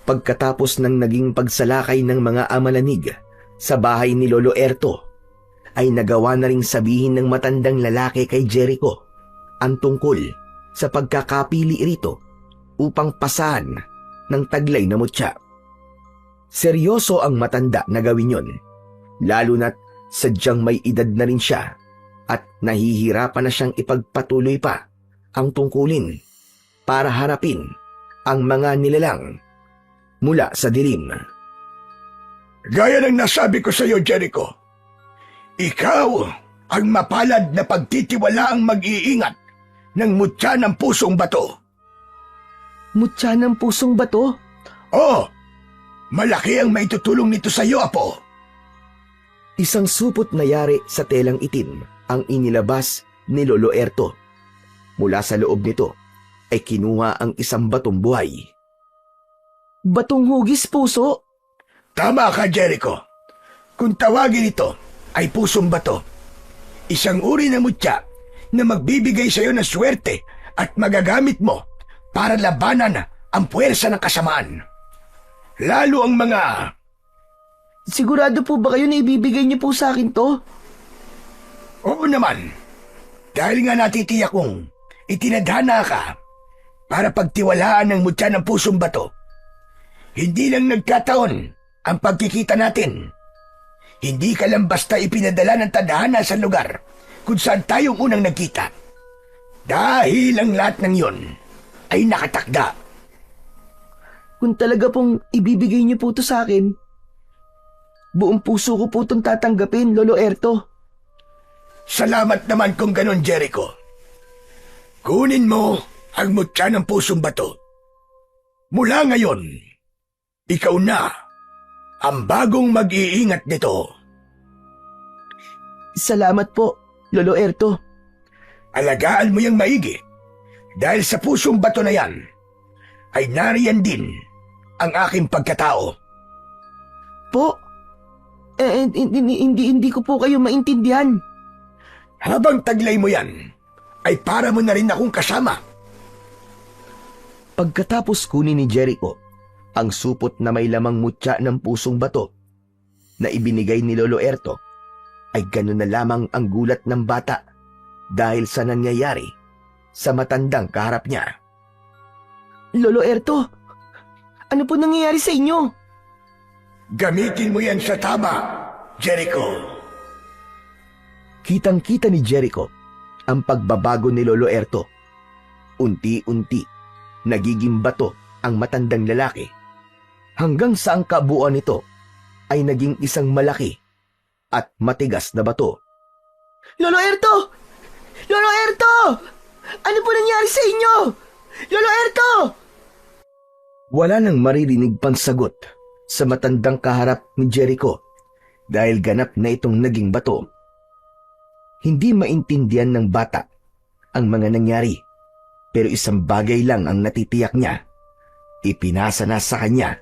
pagkatapos ng naging pagsalakay ng mga amalanig sa bahay ni Lolo Erto, ay nagawa na ring sabihin ng matandang lalaki kay Jericho ang tungkol sa pagkakapili rito upang pasahan ng taglay na mutya. Seryoso ang matanda na gawin yon, lalo na't sadyang may edad na rin siya at nahihirapan na siyang ipagpatuloy pa ang tungkulin para harapin ang mga nilalang mula sa dilim. Gaya ng nasabi ko sa iyo, Jericho, ikaw ang mapalad na pagtitiwalaang mag-iingat ng mutya ng pusong bato. Mutya ng pusong bato? Oh, malaki ang maitutulong nito sa iyo, Apo. Isang supot na yari sa telang itim ang inilabas ni Lolo Erto. Mula sa loob nito ay kinuha ang isang batong buhay. Batong hugis puso? Tama ka, Jericho. Kung tawagin ito ay pusong bato, isang uri ng mutya na magbibigay sa iyo ng swerte at magagamit mo para labanan ang puwersa ng kasamaan. Lalo ang mga... Sigurado po ba kayo na ibibigay niyo po sa akin to? Oo naman. Dahil nga natitiyak kong itinadhana ka para pagtiwalaan ng mutya ng pusong bato. Hindi lang nagkataon ang pagkikita natin. Hindi ka lang basta ipinadala ng tadhana sa lugar kung saan tayong unang nagkita. Dahil ang lahat ng yon ay nakatakda. Kung talaga pong ibibigay niyo po to sa akin, buong puso ko po itong tatanggapin, Lolo Erto. Salamat naman kung ganon, Jericho. Kunin mo ang mutya ng pusong bato. Mula ngayon, ikaw na ang bagong mag-iingat nito. Salamat po, Lolo Erto. Alagaan mo yung maigi dahil sa pusong bato na yan ay nariyan din ang aking pagkatao. Po? Hindi ko po kayo maintindihan. Habang taglay mo yan, ay para mo na rin akong kasama. Pagkatapos kunin ni Jericho ang supot na may lamang mutya ng pusong bato na ibinigay ni Lolo Erto, ay ganun na lamang ang gulat ng bata dahil sa nangyayari sa matandang kaharap niya. Lolo Erto, ano po nangyayari sa inyo? Gamitin mo yan sa tama, Jericho. Kitang-kita ni Jericho ang pagbabago ni Lolo Erto. Unti-unti, nagiging bato ang matandang lalaki hanggang sa ang kabuuan nito ay naging isang malaki at matigas na bato. Lolo Erto! Lolo Erto! Ano po nangyari sa inyo? Lolo Erto! Wala nang maririnig pang sagot sa matandang kaharap ni Jericho dahil ganap na itong naging bato. Hindi maintindihan ng bata ang mga nangyari, pero isang bagay lang ang natitiyak niya. Ipinasa na sa kanya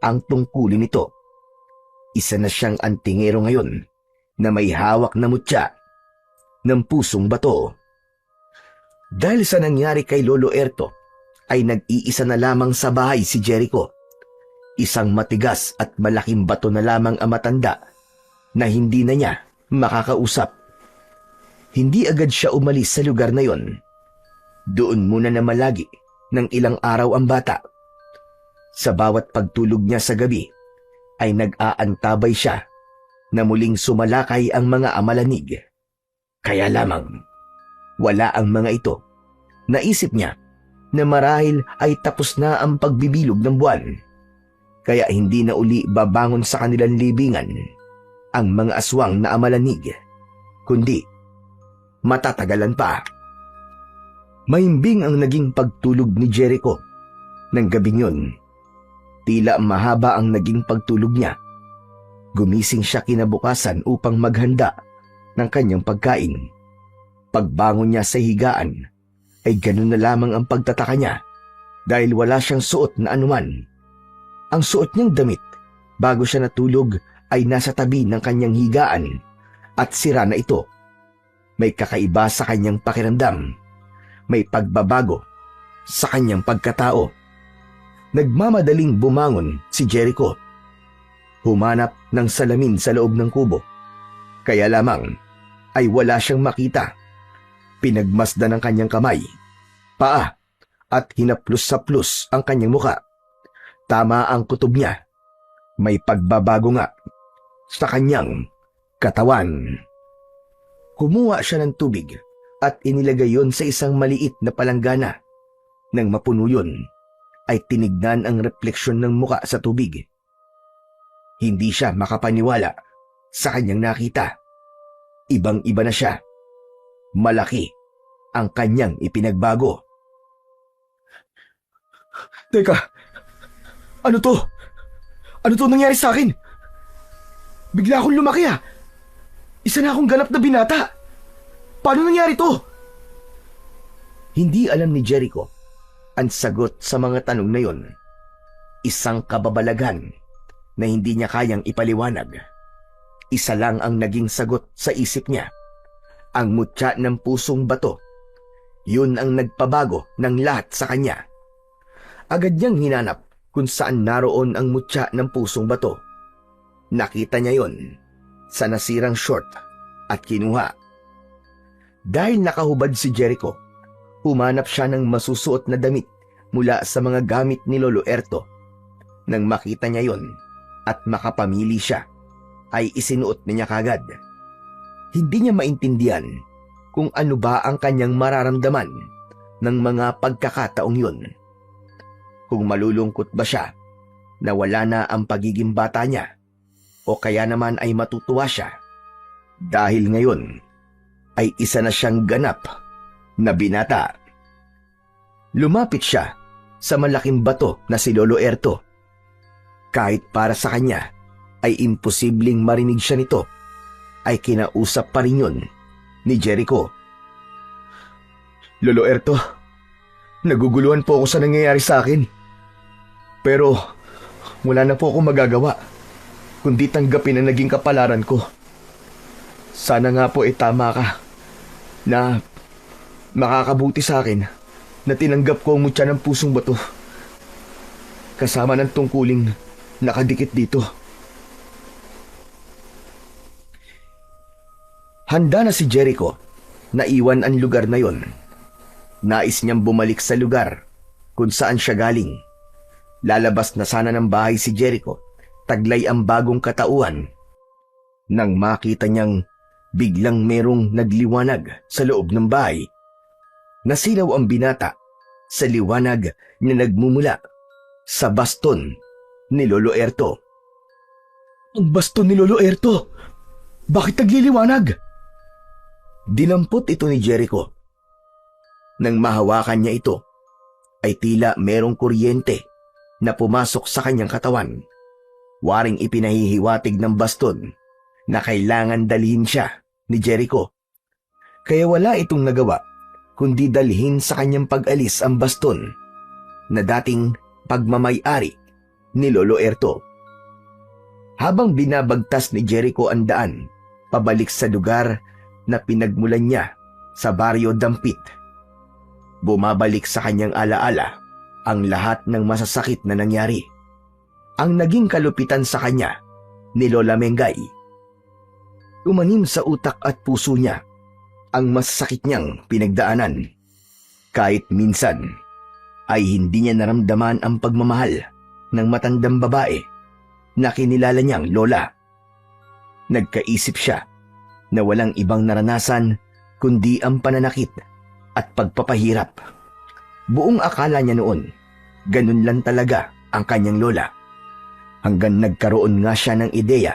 ang tungkulin nito. Isa na siyang antingero ngayon na may hawak na mutya ng pusong bato. Dahil sa nangyari kay Lolo Erto, ay nag-iisa na lamang sa bahay si Jericho. Isang matigas at malaking bato na lamang ang matanda na hindi na niya makakausap. Hindi agad siya umalis sa lugar na yon. Doon muna na malagi ng ilang araw ang bata. Sa bawat pagtulog niya sa gabi, ay nag-aantabay siya na muling sumalakay ang mga amalanig. Kaya lamang, wala ang mga ito. Naisip niya na marahil ay tapos na ang pagbibilog ng buwan. Kaya hindi na uli babangon sa kanilang libingan ang mga aswang na amalanig, kundi matatagalan pa. Mahimbing ang naging pagtulog ni Jericho ng gabing yun. Tila mahaba ang naging pagtulog niya. Gumising siya kinabukasan upang maghanda ng kanyang pagkain. Pagbangon niya sa higaan, ay ganun na lamang ang pagtataka niya dahil wala siyang suot na anuman. Ang suot niyang damit bago siya natulog ay nasa tabi ng kanyang higaan at sira na ito. May kakaiba sa kanyang pakiramdam. May pagbabago sa kanyang pagkatao. Nagmamadaling bumangon si Jericho. Humanap ng salamin sa loob ng kubo. Kaya lamang ay wala siyang makita. Pinagmasdan ng kanyang kamay, paa at hinaplos-saplos ang kanyang muka. Tama ang kutob niya. May pagbabago nga sa kanyang katawan. Kumuha siya ng tubig at inilagay yon sa isang maliit na palanggana. Nang mapuno yun, ay tinignan ang refleksyon ng muka sa tubig. Hindi siya makapaniwala sa kanyang nakita. Ibang-iba na siya. Malaki ang kanyang ipinagbago. Teka, ano to? Ano to nangyari sa akin? Bigla akong lumaki ah. Isa na akong ganap na binata. Paano nangyari to? Hindi alam ni Jericho ang sagot sa mga tanong na yon. Isang kababalaghan na hindi niya kayang ipaliwanag. Isa lang ang naging sagot sa isip niya. Ang mutya ng pusong bato. Yun ang nagpabago ng lahat sa kanya. Agad niyang hinanap kung saan naroon ang mutya ng pusong bato. Nakita niya yon sa nasirang short at kinuha. Dahil nakahubad si Jericho, humanap siya ng masusuot na damit mula sa mga gamit ni Lolo Erto. Nang makita niya yon at makapamili siya, ay isinuot niya kagad. Hindi niya maintindihan kung ano ba ang kanyang mararamdaman ng mga pagkakataong yun. Kung malulungkot ba siya na wala na ang pagiging bata niya, o kaya naman ay matutuwa siya dahil ngayon ay isa na siyang ganap na binata. Lumapit siya sa malaking bato na si Lolo Erto. Kahit para sa kanya ay imposibleng marinig siya nito, ay kinausap pa rin yun ni Jericho. Lolo Erto, naguguluhan po ako sa nangyayari sa akin. Pero wala na po akong magagawa, kundi tanggapin ang naging kapalaran ko. Sana nga po tama ka na makakabuti sa akin na tinanggap ko ang mutya ng pusong bato kasama ng tungkuling nakadikit dito. Handa na si Jericho na iwan ang lugar na yon. Nais niyang bumalik sa lugar kung saan siya galing. Lalabas na sana ng bahay si Jericho, taglay ang bagong katauhan. Nang makita niyang biglang merong nagliwanag sa loob ng bahay, nasilaw ang binata sa liwanag na nagmumula sa baston ni Lolo Erto. Ang baston ni Lolo Erto? Bakit nagliliwanag? Dinampot ito ni Jericho. Nang mahawakan niya ito, ay tila merong kuryente na pumasok sa kanyang katawan. Waring ipinahihiwatig ng baston na kailangan dalhin siya ni Jericho. Kaya wala itong nagawa kundi dalhin sa kanyang pag-alis ang baston na dating pagmamay-ari ni Lolo Erto. Habang binabagtas ni Jericho ang daan pabalik sa lugar na pinagmulan niya sa Baryo Dampit, bumabalik sa kanyang alaala ang lahat ng masasakit na nangyari. Ang naging kalupitan sa kanya ni Lola Mengay. Umanim sa utak at puso niya ang masasakit niyang pinagdaanan. Kahit minsan ay hindi niya naramdaman ang pagmamahal ng matandang babae na kinilala niyang lola. Nagkaisip siya na walang ibang naranasan kundi ang pananakit at pagpapahirap. Buong akala niya noon, ganun lang talaga ang kanyang lola. Hanggang nagkaroon nga siya ng ideya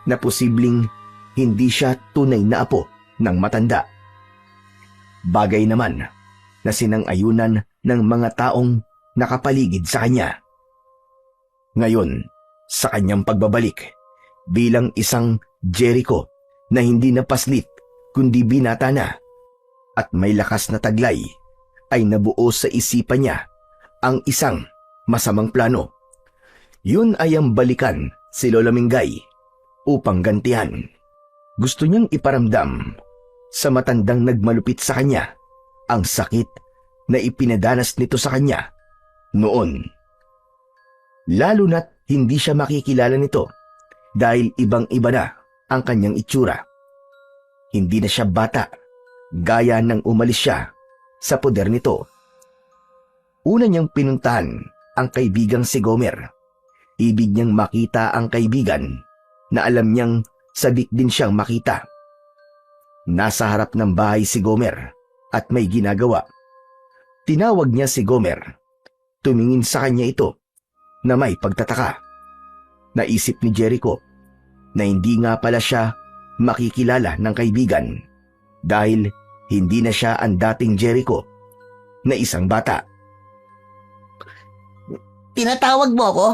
na posibleng hindi siya tunay na apo ng matanda. Bagay naman na sinang-ayunan ng mga taong nakapaligid sa kanya. Ngayon, sa kanyang pagbabalik bilang isang Jericho na hindi napaslit kundi binata na at may lakas na taglay, ay nabuo sa isipan niya ang isang masamang plano. Yun ay ang balikan si Lola Mingay upang gantihan. Gusto niyang iparamdam sa matandang nagmalupit sa kanya ang sakit na ipinadanas nito sa kanya noon. Lalo na't hindi siya makikilala nito dahil ibang-iba na ang kanyang itsura. Hindi na siya bata gaya ng umalis siya sa poder nito. Una niyang pinuntahan ang kaibigang si Gomer. Ibig niyang makita ang kaibigan na alam niyang sabik din siyang makita. Nasa harap ng bahay si Gomer at may ginagawa. Tinawag niya si Gomer. Tumingin sa kanya ito na may pagtataka. Naisip ni Jericho na hindi nga pala siya makikilala ng kaibigan dahil hindi na siya ang dating Jericho na isang bata. Tinatawag mo ako?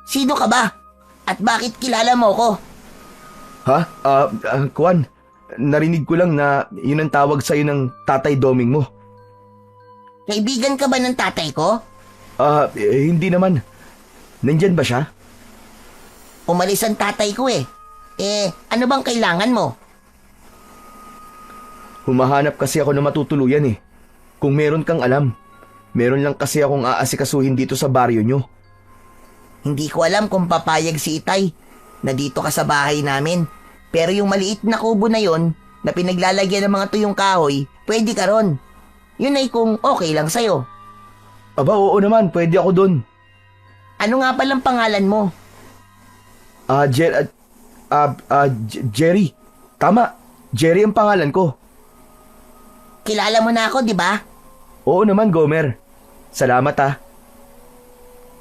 Sino ka ba? At bakit kilala mo ko? Ha? Kwan, narinig ko lang na yun ang tawag sa'yo ng Tatay Doming mo. Kaibigan ka ba ng tatay ko? Hindi naman. Nandyan ba siya? Umalis ang tatay ko eh. Ano bang kailangan mo? Humahanap kasi ako na matutuluyan eh. Kung meron kang alam, meron lang kasi akong aasikasuhin dito sa baryo nyo. Hindi ko alam kung papayag si Itay na dito ka sa bahay namin. Pero yung maliit na kubo na yon na pinaglalagyan ng mga tuyong kahoy, pwede ka ron. Yun ay kung okay lang sa'yo. Aba, oo naman, pwede ako dun. Ano nga palang pangalan mo? Jerry. Tama, Jerry ang pangalan ko. Kilala mo na ako, di ba? Oo naman, Gomer. Salamat ah.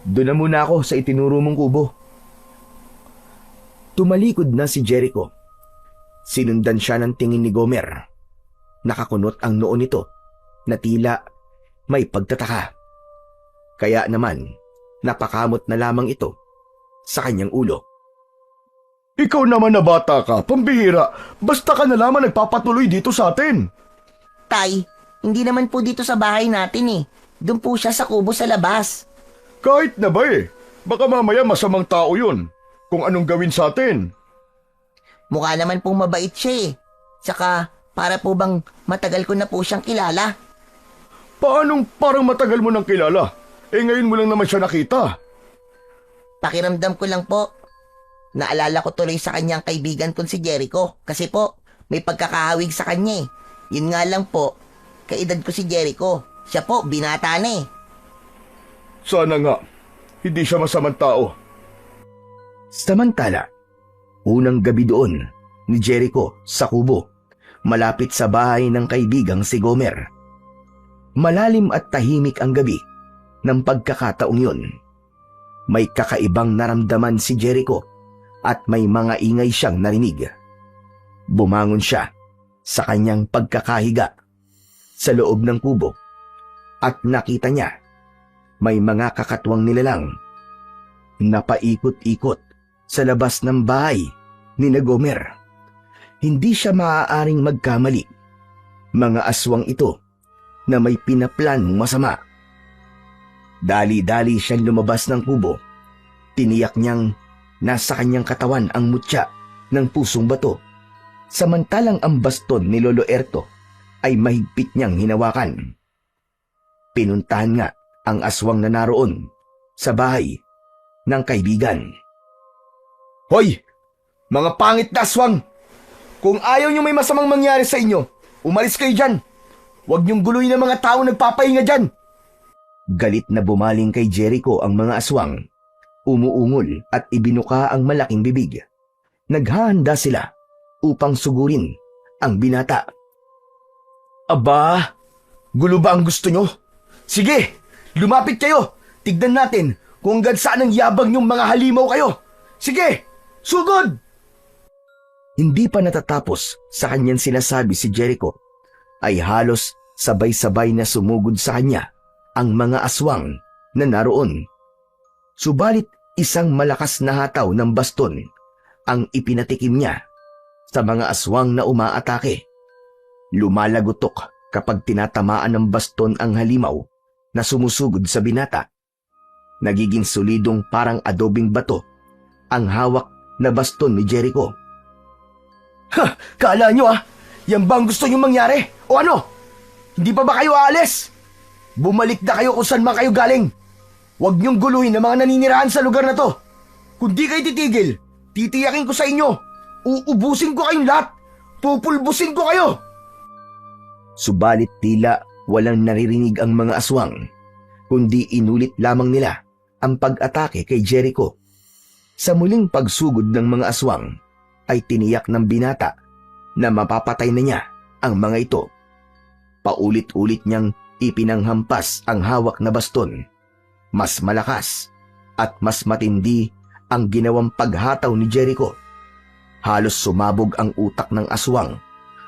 Doon na muna ako sa itinuro mong kubo. Tumalikod na si Jericho. Sinundan siya ng tingin ni Gomer. Nakakunot ang noo nito na tila may pagtataka. Kaya naman, napakamot na lamang ito sa kanyang ulo. Ikaw naman na bata ka, pambihira. Basta ka na lamang nagpapatuloy dito sa atin. Tay, hindi naman po dito sa bahay natin eh. Doon po siya sa kubo sa labas. Kahit na ba eh. Baka mamaya masamang tao yun. Kung anong gawin sa atin. Mukha naman pong mabait siya eh. Tsaka, para po bang matagal ko na po siyang kilala? Paanong parang matagal mo nang kilala? Eh ngayon mo lang naman siya nakita. Pakiramdam ko lang po. Naalala ko tuloy sa kanyang kaibigan kong si Jericho. Kasi po, may pagkakahawig sa kanya eh. Yun nga lang po, kaedad ko si Jericho. Siya po, binata na eh. Sana nga, hindi siya masamang tao. Samantala, unang gabi doon ni Jericho sa kubo, malapit sa bahay ng kaibigang si Gomer. Malalim at tahimik ang gabi ng pagkakataong yun. May kakaibang naramdaman si Jericho at may mga ingay siyang narinig. Bumangon siya sa kanyang pagkakahiga sa loob ng kubo at nakita niya may mga kakatwang nilalang na paikot-ikot sa labas ng bahay ni Gomer. Hindi siya maaaring magkamali. Mga aswang ito na may pinaplanong masama. Dali-dali siyang lumabas ng kubo. Tiniyak niyang nasa kanyang katawan ang mutya ng pusong bato. Samantalang ang baston ni Lolo Erto ay mahigpit niyang hinawakan. Pinuntahan nga ang aswang na naroon sa bahay ng kaibigan. Hoy! Mga pangit na aswang! Kung ayaw niyo may masamang mangyari sa inyo, umalis kayo dyan! Huwag niyong guluhin ang mga tao nagpapahinga dyan! Galit na bumaling kay Jericho ang mga aswang. Umuungol at ibinuka ang malaking bibig. Naghahanda sila upang sugurin ang binata. Aba, gulo ba ang gusto nyo? Sige! Lumapit kayo! Tignan natin kung hanggang saan ang yabang niyong mga halimaw kayo! Sige! Sugod! Hindi pa natatapos sa kanyang sinasabi si Jericho, ay halos sabay-sabay na sumugod sa kanya ang mga aswang na naroon. Subalit isang malakas na hataw ng baston ang ipinatikim niya sa mga aswang na umaatake. Lumalagotok kapag tinatamaan ng baston ang halimaw na sumusugod sa binata. Nagiging solidong parang adobing bato ang hawak na baston ni Jericho. Ha! Kala nyo yan ba ang gusto nyo mangyari? O ano? Hindi pa ba kayo aalis? Bumalik na kayo kung saan man kayo galing. Huwag nyong guluhin ang mga naninirahan sa lugar na to. Kung di kayo titigil, titiyakin ko sa inyo. Uubusin ko kayong lahat. Pupulbusin ko kayo. Subalit tila walang naririnig ang mga aswang, kundi inulit lamang nila ang pag-atake kay Jericho. Sa muling pagsugod ng mga aswang, ay tiniyak ng binata na mapapatay na niya ang mga ito. Paulit-ulit niyang ipinanghampas ang hawak na baston. Mas malakas at mas matindi ang ginawang paghataw ni Jericho. Halos sumabog ang utak ng aswang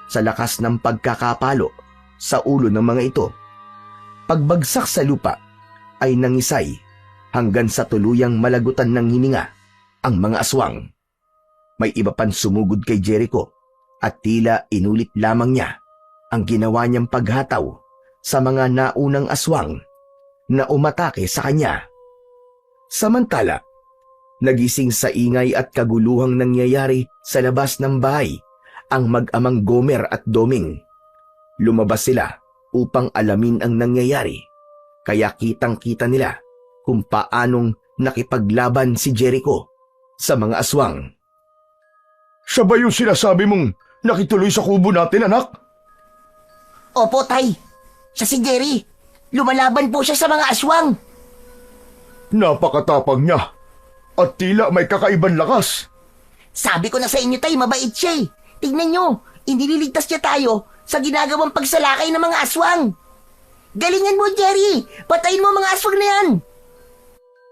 sa lakas ng pagkakapalo sa ulo ng mga ito. Pagbagsak sa lupa ay nangisay hanggang sa tuluyang malagutan ng hininga ang mga aswang. May iba pang sumugod kay Jericho at tila inulit lamang niya ang ginawa niyang paghataw sa mga naunang aswang na umatake sa kanya. Samantala, nagising sa ingay at kaguluhang nangyayari sa labas ng bahay ang mag-amang Gomer at Doming. Lumabas sila upang alamin ang nangyayari, kaya kitang-kita nila kung paanong nakipaglaban si Jericho sa mga aswang. Siya ba yung sinasabi mong nakituloy sa kubo natin, anak? Opo, tay. Siya si Jerry. Lumalaban po siya sa mga aswang. Napakatapang niya at tila may kakaibang lakas. Sabi ko na sa inyo, tay, mabait siya eh. Tignan nyo, iniligtas niya tayo sa ginagawang pagsalakay ng mga aswang. Galingan mo, Jerry. Patayin mo mga aswang na yan.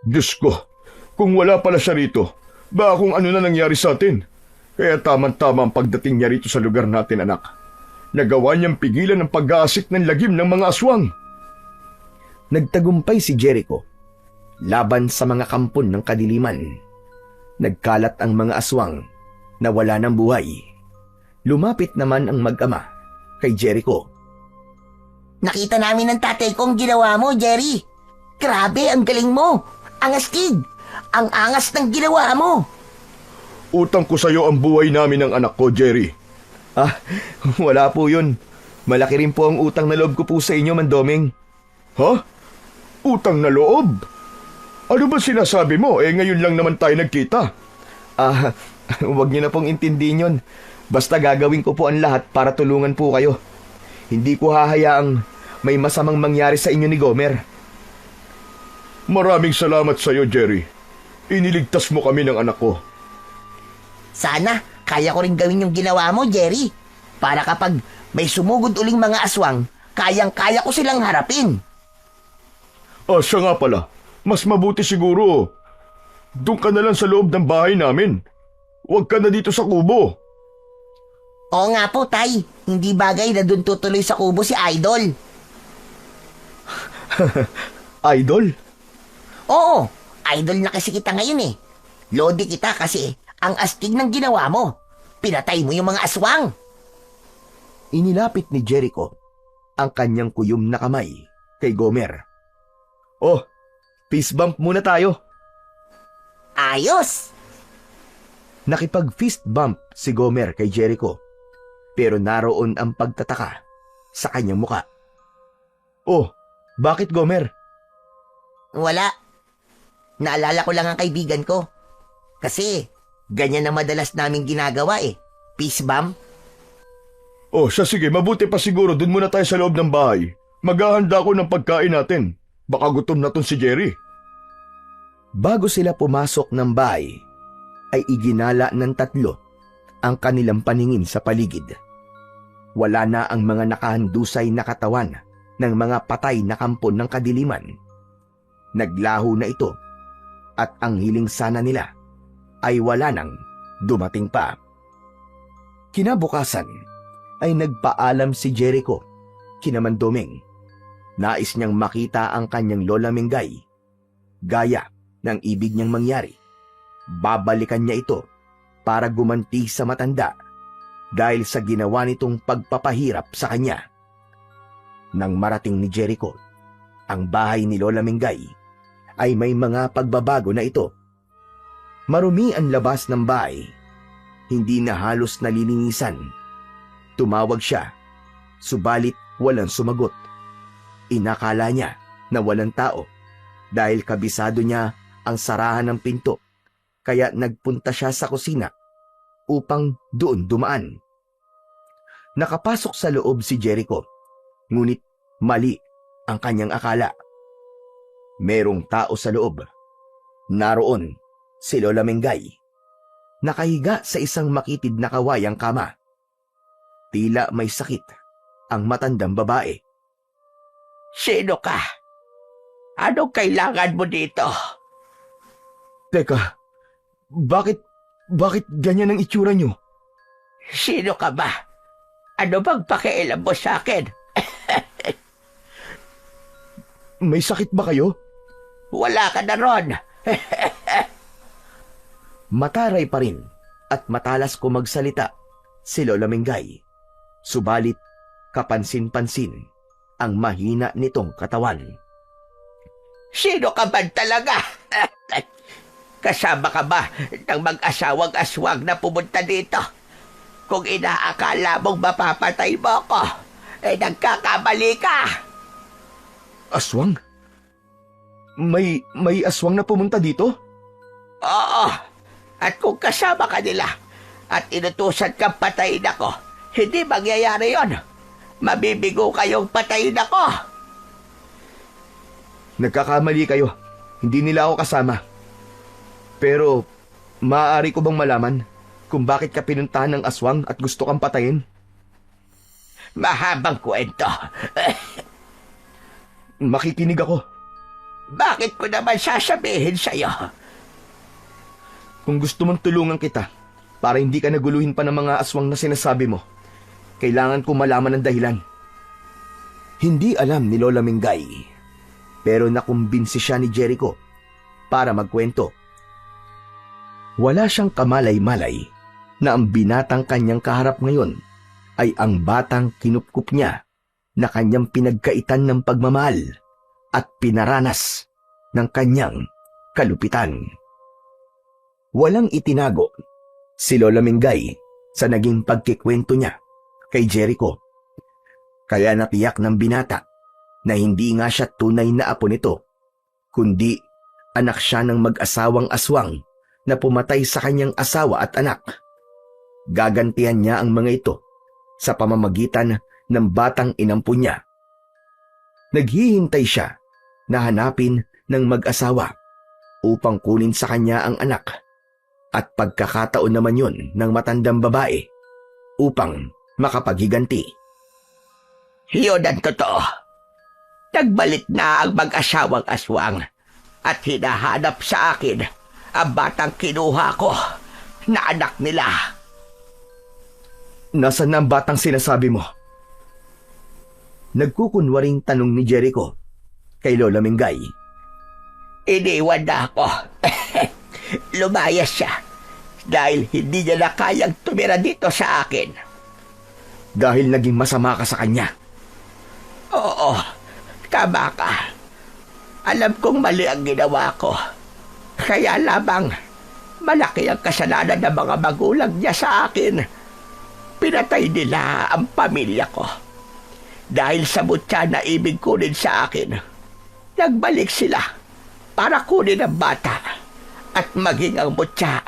Diyos ko, kung wala pala siya rito, baka kung ano na nangyari sa atin. Kaya tamang-tama ang pagdating niya rito sa lugar natin, anak. Nagawa niyang pigilan ang pag-aasik ng lagim ng mga aswang. Nagtagumpay si Jericho laban sa mga kampon ng kadiliman. Nagkalat ang mga aswang na wala ng buhay. Lumapit naman ang mag-ama kay Jericho. Nakita namin ng tatay ko ang ginawa mo, Jerry. Grabe, ang galing mo. Ang astig. Ang angas ng ginawa mo. Utang ko sa'yo ang buhay namin ng anak ko, Jerry. Ah, wala po yun. Malaki rin po ang utang na loob ko po sa inyo, Mandoming. Ha? Utang na loob? Ano ba sinasabi mo? Ngayon lang naman tayo nagkita. Ah, wag niyo na pong intindihin yun. Basta gagawin ko po ang lahat para tulungan po kayo. Hindi ko hahayaang may masamang mangyari sa inyo ni Gomer. Maraming salamat sa'yo, Jerry. Iniligtas mo kami ng anak ko. Sana, kaya ko rin gawin yung ginawa mo, Jerry. Para kapag may sumugod uling mga aswang, kayang-kaya ko silang harapin. Siya nga pala. Mas mabuti siguro. Doon ka na lang sa loob ng bahay namin. Huwag ka na dito sa kubo. Oo nga po, Tay. Hindi bagay na dun tutuloy sa kubo si Idol. Idol? Oo, idol na kasi kita ngayon eh. Lodi kita kasi ang astig ng ginawa mo. Pinatay mo yung mga aswang. Inilapit ni Jericho ang kanyang kuyom na kamay kay Gomer. Oh, fist bump muna tayo. Ayos! Nakipag-fist bump si Gomer kay Jericho, pero naroon ang pagtataka sa kanyang muka. Oh, bakit Gomer? Wala. Naalala ko lang ang kaibigan ko. Kasi, ganyan na madalas naming ginagawa eh. Peace bomb. Sige, mabuti pa siguro dun muna tayo sa loob ng bahay. Maghahanda ko ng pagkain natin. Baka gutom na ton si Jerry. Bago sila pumasok ng bahay, ay iginala ng tatlo ang kanilang paningin sa paligid. Wala na ang mga nakahandusay na katawan ng mga patay na kampon ng kadiliman. Naglaho na ito at ang hiling sana nila ay wala nang dumating pa. Kinabukasan ay nagpaalam si Jericho kina Mandoming. Nais niyang makita ang kanyang Lola Mingay. Gaya ng ibig niyang mangyari, babalikan niya ito para gumanti sa matanda dahil sa ginawa nitong pagpapahirap sa kanya. Nang marating ni Jericho ang bahay ni Lola Mingay, ay may mga pagbabago na ito. Marumi ang labas ng bahay, hindi na halos nalilinisan. Tumawag siya, subalit walang sumagot. Inakala niya na walang tao dahil kabisado niya ang sarahan ng pinto, kaya nagpunta siya sa kusina upang doon dumaan. Nakapasok sa loob si Jericho, ngunit mali ang kanyang akala. Merong tao sa loob. Naroon si Lola Mingay, nakahiga sa isang makitid na kawayang kama. Tila may sakit ang matandang babae. Sino ka? Anong kailangan mo dito? Teka, bakit ganyan ang itsura niyo? Sino ka ba? Ano bang pakialam mo sa akin? May sakit ba kayo? Wala ka na ron. Mataray pa rin at matalas ko magsalita si Lola Mingay. Subalit kapansin-pansin ang mahina nitong katawan. Sino ka ba talaga? Kasama ka ba ng mag-asawang aswang na pumunta dito? Kung inaakala mong mapapatay mo ako, nagkakamali ka. Aswang? May aswang na pumunta dito? Oo, at kung kasama ka nila at inutusan kang patayin ako, hindi mangyayari yon. Mabibigo kayong patayin ako. Nagkakamali kayo. Hindi nila ako kasama. Pero, maaari ko bang malaman kung bakit ka pinuntahan ng aswang at gusto kang patayin? Mahabang kwento. Makikinig ako. Bakit ko naman sasabihin sa'yo? Kung gusto mong tulungan kita para hindi ka naguluhin pa ng mga aswang na sinasabi mo, kailangan ko malaman ang dahilan. Hindi alam ni Lola Mingay, pero nakumbinsi siya ni Jericho para magkwento. Wala siyang kamalay-malay na ang binatang kanyang kaharap ngayon ay ang batang kinupkup niya na kanyang pinagkaitan ng pagmamahal at pinaranas ng kanyang kalupitan. Walang itinago si Lola Mingay sa naging pagkikwento niya kay Jericho. Kaya natiyak ng binata na hindi nga siya tunay na apo nito, kundi anak siya ng mag-asawang aswang na pumatay sa kanyang asawa at anak. Gagantihan niya ang mga ito sa pamamagitan ng batang inampun niya. Naghihintay siya na hanapin ng mag-asawa upang kunin sa kanya ang anak, at pagkakataon naman yun ng matandang babae upang makapaghiganti. Yun ang totoo. Nagbalik na ang mag-asawang aswang at hinahanap sa akin ang batang kinuha ko na anak nila. Nasaan na ang batang sinasabi mo? Nagkukunwaring tanong ni Jericho kay Lola Mingay. Iniwan na ako. Lumayas siya dahil hindi niya na kayang tumira dito sa akin. Dahil naging masama ka sa kanya. Oo, tama ka. Alam kong mali ang ginawa ko. Kaya lamang malaki ang kasalanan ng mga magulang niya sa akin. Pinatay nila ang pamilya ko. Dahil sa mutya na ibig kunin sa akin, nagbalik sila para kunin ang bata at maging ang mutya.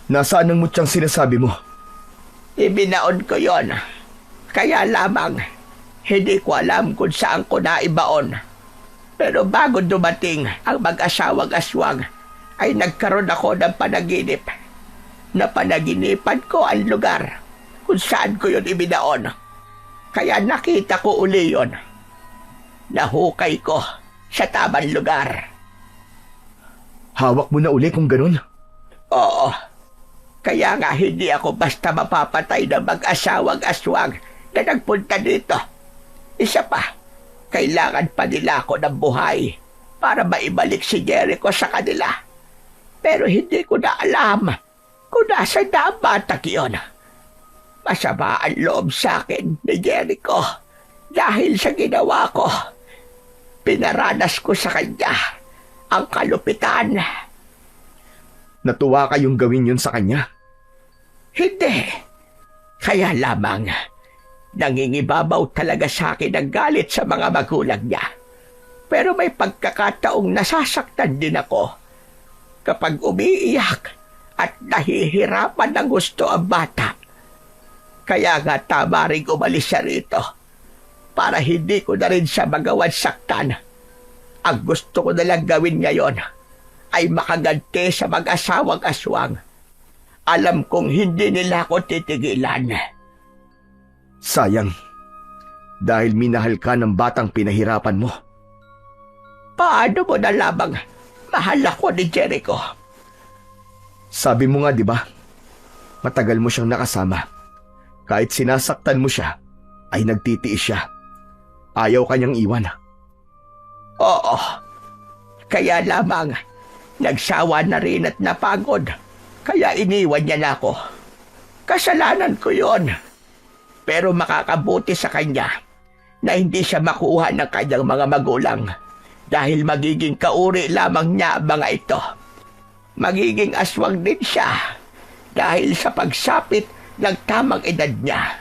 Nasaan ang mutyang sinasabi mo? Ibinaon ko yon. Kaya lamang, hindi ko alam kung saan ko naibaon. Pero bago dumating ang mag-asawang aswang, ay nagkaroon ako ng panaginip. Napanaginipan ko ang lugar kung saan ko yon ibinaon. Kaya nakita ko uli yon. Nahukay ko sa tamang lugar. Hawak mo na uli kung ganun? Oo. Kaya nga hindi ako basta mapapatay ng mag-asawang aswang na nagpunta dito. Isa pa, kailangan pa nila ako ng buhay para maibalik si Jericho sa kanila. Pero hindi ko na alam kung nasa na ang batang yun. Masama ang loob sa akin ni Jericho dahil sa ginawa ko. Pinaranas ko sa kanya ang kalupitan. Natuwa kayong gawin yun sa kanya? Hindi. Kaya lamang, nangingibabaw talaga sa akin ang galit sa mga magulang niya. Pero may pagkakataong nasasaktan din ako kapag umiiyak at nahihirapan ng gusto ang bata. Kaya nga tama rin umalis siya rito para hindi ko na rin siya magawan saktan. Ang gusto ko nalang gawin ngayon ay makaganti sa mag-asawang aswang. Alam kong hindi nila ako titigilan. Sayang. Dahil minahal ka ng batang pinahirapan mo. Paano mo na lamang mahal ako ni Jericho? Sabi mo nga, di ba? Matagal mo siyang nakasama. Kahit sinasaktan mo siya, ay nagtitiis siya. Ayaw kanyang iwan. Oo. Kaya lamang, nagsawa na rin at napagod. Kaya iniwan niya na ako. Kasalanan ko yon. Pero makakabuti sa kanya na hindi siya makuha ng kanyang mga magulang dahil magiging kauri lamang niya ang mga ito. Magiging aswang din siya dahil sa pagsapit ng tamang edad niya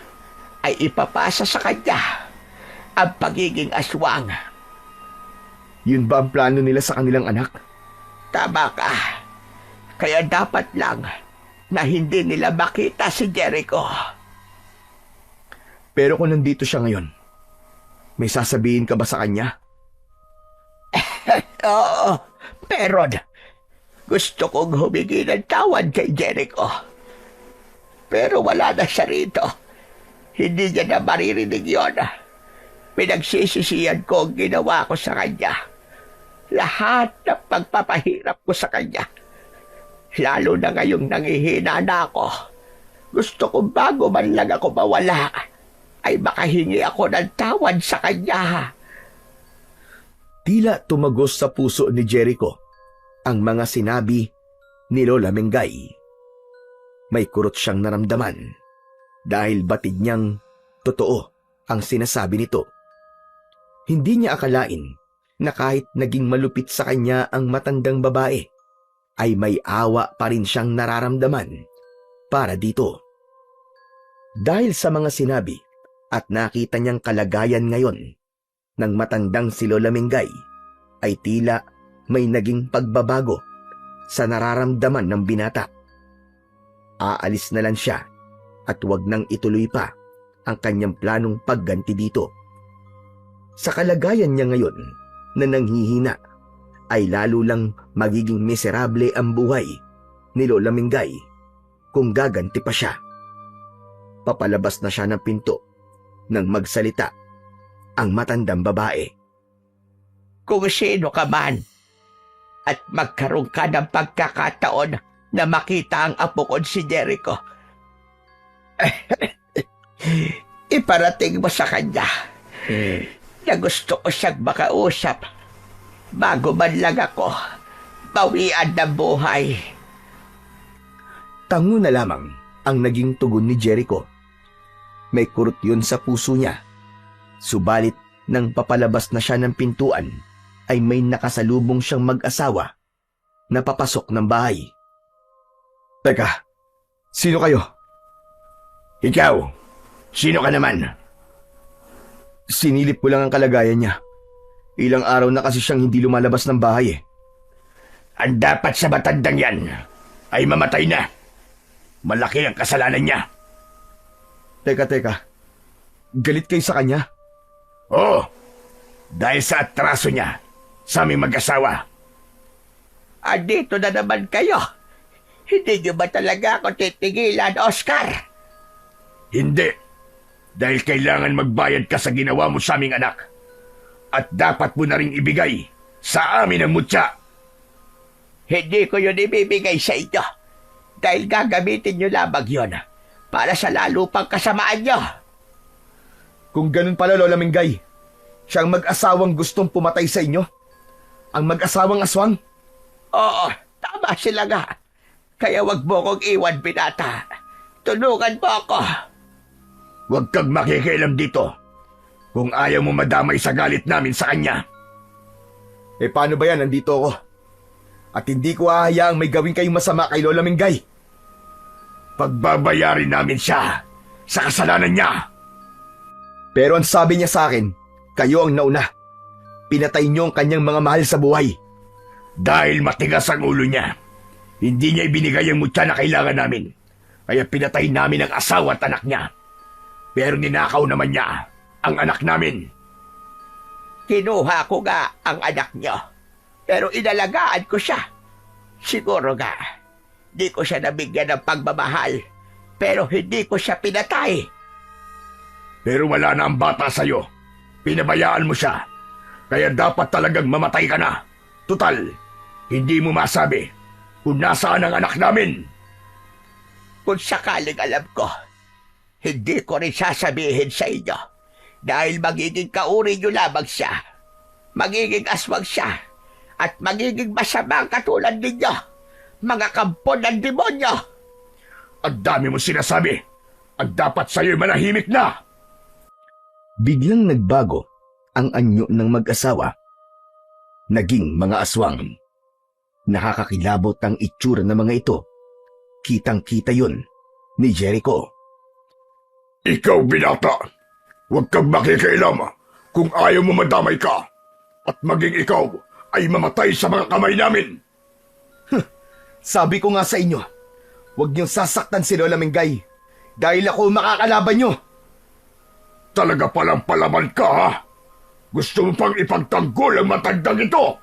ay ipapasa sa kanya ang pagiging aswang. Yun ba ang plano nila sa kanilang anak? Tama ka. Kaya dapat lang na hindi nila makita si Jericho. Pero kung nandito siya ngayon, may sasabihin ka ba sa kanya? Oo, pero gusto kong humingi ng tawad kay Jericho. Pero wala na siya rito. Hindi niya na maririnig yun. Pinagsisisihan ko ang ginawa ko sa kanya. Lahat ng pagpapahirap ko sa kanya. Lalo na ngayong nangihina na ako. Gusto kong bago man lang ako mawala, ay makahingi ako ng tawad sa kanya. Tila tumagos sa puso ni Jericho ang mga sinabi ni Lola Mingay. May kurot siyang naramdaman dahil batid niyang totoo ang sinasabi nito. Hindi niya akalain na kahit naging malupit sa kanya ang matandang babae, ay may awa pa rin siyang nararamdaman para dito. Dahil sa mga sinabi at nakita niyang kalagayan ngayon ng matandang si Lola Mingay, ay tila may naging pagbabago sa nararamdaman ng binata. Aalis na lang siya at wag nang ituloy pa ang kanyang planong pagganti dito. Sa kalagayan niya ngayon na nanghihina, ay lalo lang magiging miserable ang buhay ni Lola Mingay kung gaganti pa siya. Papalabas na siya ng pinto nang magsalita ang matandang babae. Kung sino ka man at magkaroon ka ng pagkakataon na makita ang apo ko si Jericho, iparating mo sa kanya na gusto ko siyang makausap bago man lang ako bawian ng buhay. Tango na lamang ang naging tugon ni Jericho. May kurot yun sa puso niya. Subalit nang papalabas na siya ng pintuan, ay may nakasalubong siyang mag-asawa na papasok ng bahay. Teka, sino kayo? Ikaw, sino ka naman? Sinilip ko lang ang kalagayan niya. Ilang araw na kasi siyang hindi lumalabas ng bahay eh. Ang dapat sa matandang yan ay mamatay na. Malaki ang kasalanan niya. Teka. Galit kayo sa kanya? Oo, dahil sa atraso niya sa aming mag-asawa. Andito na naman kayo. Hindi niyo ba talaga ako titigilan, Oscar? Hindi, dahil kailangan magbayad ka sa ginawa mo sa aming anak. At dapat mo na ring ibigay sa amin ang mutya. Hindi ko yun ibibigay sa inyo. Dahil gagamitin niyo lamang yun para sa lalo pang kasamaan niyo. Kung ganun pala, Lola Mingay, siyang mag-asawang gustong pumatay sa inyo? Ang mag-asawang aswang? Oo, tama sila nga. Kaya wag mo kong iwan, binata. Tulungan mo ako. Huwag kang makikialam dito kung ayaw mo madamay sa galit namin sa kanya. Eh paano ba yan? Nandito ako. At hindi ko hahayaang may gawin kayong masama kay Lola Mingay. Pagbabayarin namin siya sa kasalanan niya. Pero ang sabi niya sa akin, kayo ang nauna. Pinatay niyo ang kanyang mga mahal sa buhay. Dahil matigas ang ulo niya, hindi niya ibinigay ang mutya na kailangan namin. Kaya pinatay namin ang asawa at anak niya. Pero ninakaw naman niya ang anak namin. Kinuha ko nga ang anak niyo. Pero inalagaan ko siya. Siguro nga, di ko siya nabigyan ng pagmamahal. Pero hindi ko siya pinatay. Pero wala na ang bata sa'yo. Pinabayaan mo siya. Kaya dapat talagang mamatay ka na. Tutal, hindi mo masabi kung nasaan ang anak namin. Kung sakaling alam ko, hindi ko rin sasabihin sa inyo. Dahil magiging kauri niyo lamang siya. Magiging aswang siya. At magiging masamang katulad ninyo. Mga kampon ng demonyo. Ang dami mo sinasabi. Ang dapat sa'yo'y manahimik na. Biglang nagbago ang anyo ng mag-asawa. Naging mga aswang. Nakakakilabot ang itsura ng mga ito. Kitang-kita yun ni Jericho. Ikaw, binata, huwag kang makikialam kung ayaw mo madamay ka. At maging ikaw ay mamatay sa mga kamay namin. Sabi ko nga sa inyo, huwag niyong sasaktan si Lola Mingay dahil ako makakalaban niyo. Talaga palang palaban ka, ha? Gusto mo pang ipagtanggol ang matandang ito?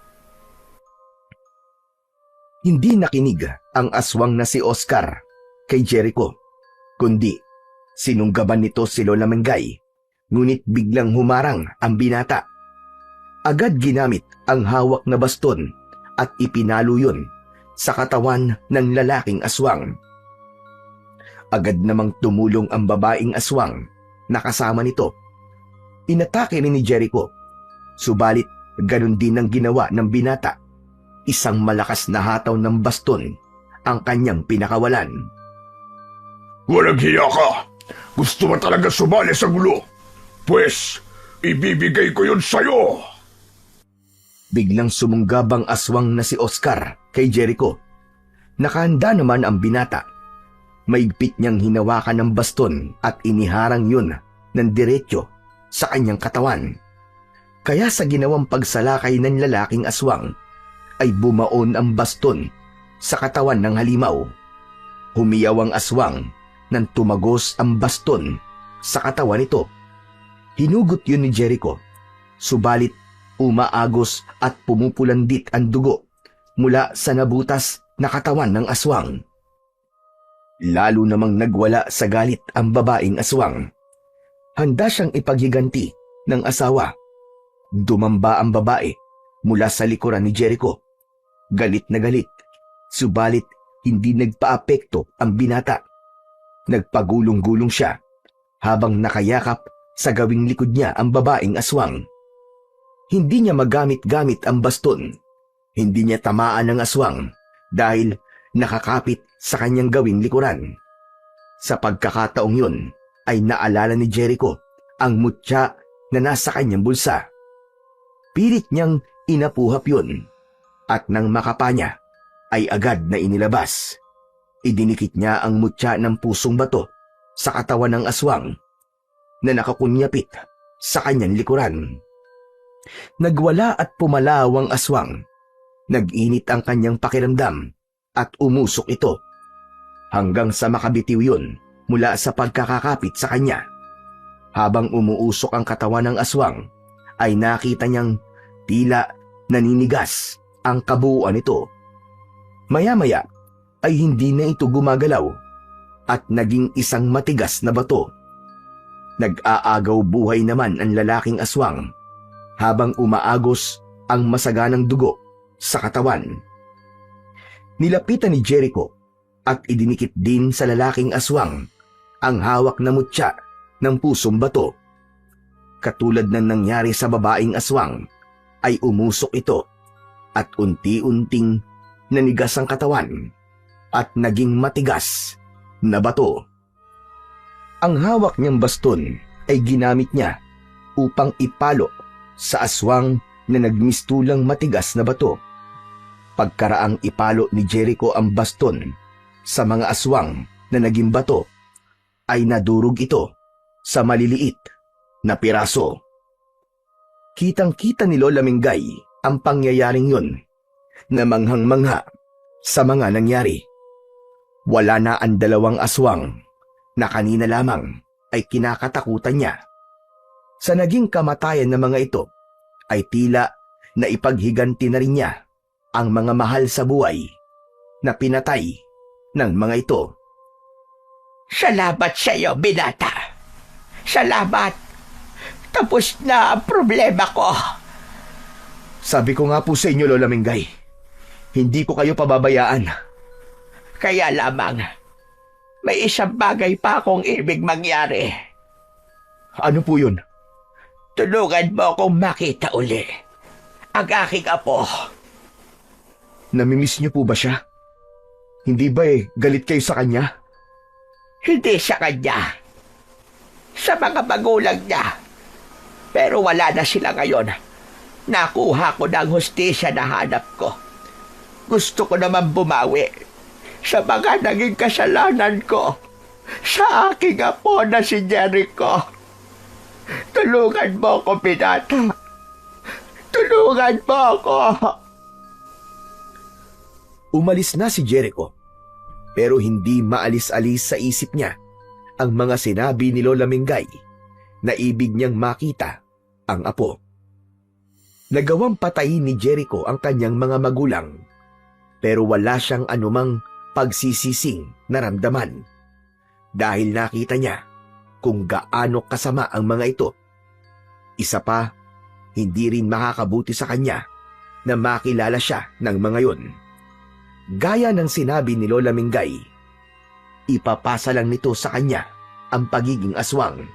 Hindi nakinig ang aswang na si Oscar kay Jericho, kundi sinunggaban nito si Lola Mingay, ngunit biglang humarang ang binata. Agad ginamit ang hawak na baston at ipinalo yun sa katawan ng lalaking aswang. Agad namang tumulong ang babaeng aswang na kasama nito. Inatake rin ni Jericho, subalit ganun din ang ginawa ng binata. Isang malakas na hataw ng baston ang kanyang pinakawalan. Walang hiya ka! Gusto mo talaga sumali sa gulo? Pues, ibibigay ko yun sa'yo! Biglang sumunggabang aswang na si Oscar kay Jericho. Nakahanda naman ang binata. Maigpit niyang hinawakan ng baston at iniharang yun ng diretsyo sa kanyang katawan. Kaya sa ginawang pagsalakay ng lalaking aswang, ay bumaon ang baston sa katawan ng halimaw. Humiyaw ang aswang nang tumagos ang baston sa katawan nito. Hinugot yun ni Jericho, subalit umaagos at pumupulandit ang dugo mula sa nabutas na katawan ng aswang. Lalo namang nagwala sa galit ang babaeng aswang. Handa siyang ipaghiganti ng asawa. Dumamba ang babae mula sa likuran ni Jericho. Galit na galit, subalit hindi nagpaapekto ang binata. Nagpagulong-gulong siya habang nakayakap sa gawing likod niya ang babaeng aswang. Hindi niya magamit-gamit ang baston. Hindi niya tamaan ang aswang dahil nakakapit sa kanyang gawing likuran. Sa pagkakataong yun ay naalala ni Jericho ang mutya na nasa kanyang bulsa. Pilit niyang inapuhap yun at nang makapa niya ay agad na inilabas. Idinikit niya ang mutya ng pusong bato sa katawan ng aswang na nakakunyapit sa kanyang likuran. Nagwala at pumalaw ang aswang. Nag-init ang kanyang pakiramdam at umusok ito hanggang sa makabitiw yun mula sa pagkakakapit sa kanya. Habang umuusok ang katawan ng aswang, ay nakita niyang tila naninigas ang kabuuan nito. Maya-maya ay hindi na ito gumagalaw at naging isang matigas na bato. Nag-aagaw buhay naman ang lalaking aswang habang umaagos ang masaganang dugo sa katawan. Nilapitan ni Jericho at idinikit din sa lalaking aswang ang hawak na mutya ng pusong bato. Katulad ng nangyari sa babaeng aswang, ay umusok ito at unti-unting nanigas ang katawan at naging matigas na bato. Ang hawak niyang baston ay ginamit niya upang ipalo sa aswang na nagmistulang matigas na bato. Pagkaraang ipalo ni Jericho ang baston sa mga aswang na naging bato, ay nadurog ito sa maliliit na piraso. Kitang-kita ni Lola Mingay ang pangyayaring yun na manghang-mangha sa mga nangyari. Wala na ang dalawang aswang na kanina lamang ay kinakatakutan niya. Sa naging kamatayan ng mga ito ay tila na ipaghiganti na rin niya ang mga mahal sa buhay na pinatay ng mga ito. Salamat sa iyo, binata. Salamat. Tapos na ang problema ko. Sabi ko nga po sa inyo, Lola Mingay, hindi ko kayo pababayaan. Kaya lamang, may isang bagay pa akong ibig mangyari. Ano po yun? Tulungan mo akong makita uli ang aking apo. Namimiss niyo po ba siya? Hindi ba galit kayo sa kanya? Hindi sa kanya. Sa mga magulang niya. Pero wala na sila ngayon. Nakuha ko ng hustisya na hanap ko. Gusto ko naman bumawi sa mga naging kasalanan ko sa aking apo na si Jericho. Tulungan mo ako, binata. Tulungan mo ako. Umalis na si Jericho, pero hindi maalis-alis sa isip niya ang mga sinabi ni Lola Mingay na ibig niyang makita ang apo. Nagawang patayin ni Jericho ang kanyang mga magulang, pero wala siyang anumang pagsisising naramdaman dahil nakita niya kung gaano kasama ang mga ito. Isa pa, hindi rin makakabuti sa kanya na makilala siya ng mga yun. Gaya ng sinabi ni Lola Mingay, ipapasa lang nito sa kanya ang pagiging aswang.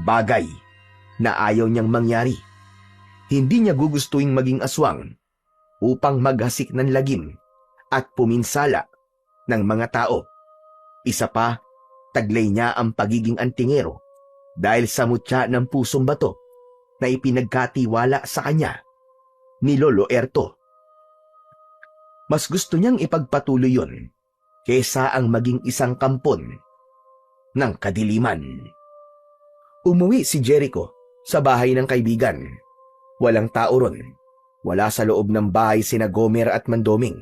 Bagay na ayaw niyang mangyari. Hindi niya gugustuing maging aswang upang maghasik ng lagim at puminsala ng mga tao. Isa pa, taglay niya ang pagiging antingero dahil sa mutya ng pusong bato na ipinagkatiwala sa kanya. ni Lolo Erto. Mas gusto niyang ipagpatuloy yon kesa ang maging isang kampon ng kadiliman. Umuwi si Jericho sa bahay ng kaibigan. Walang tao ron. Wala sa loob ng bahay sina Gomer at Mandoming.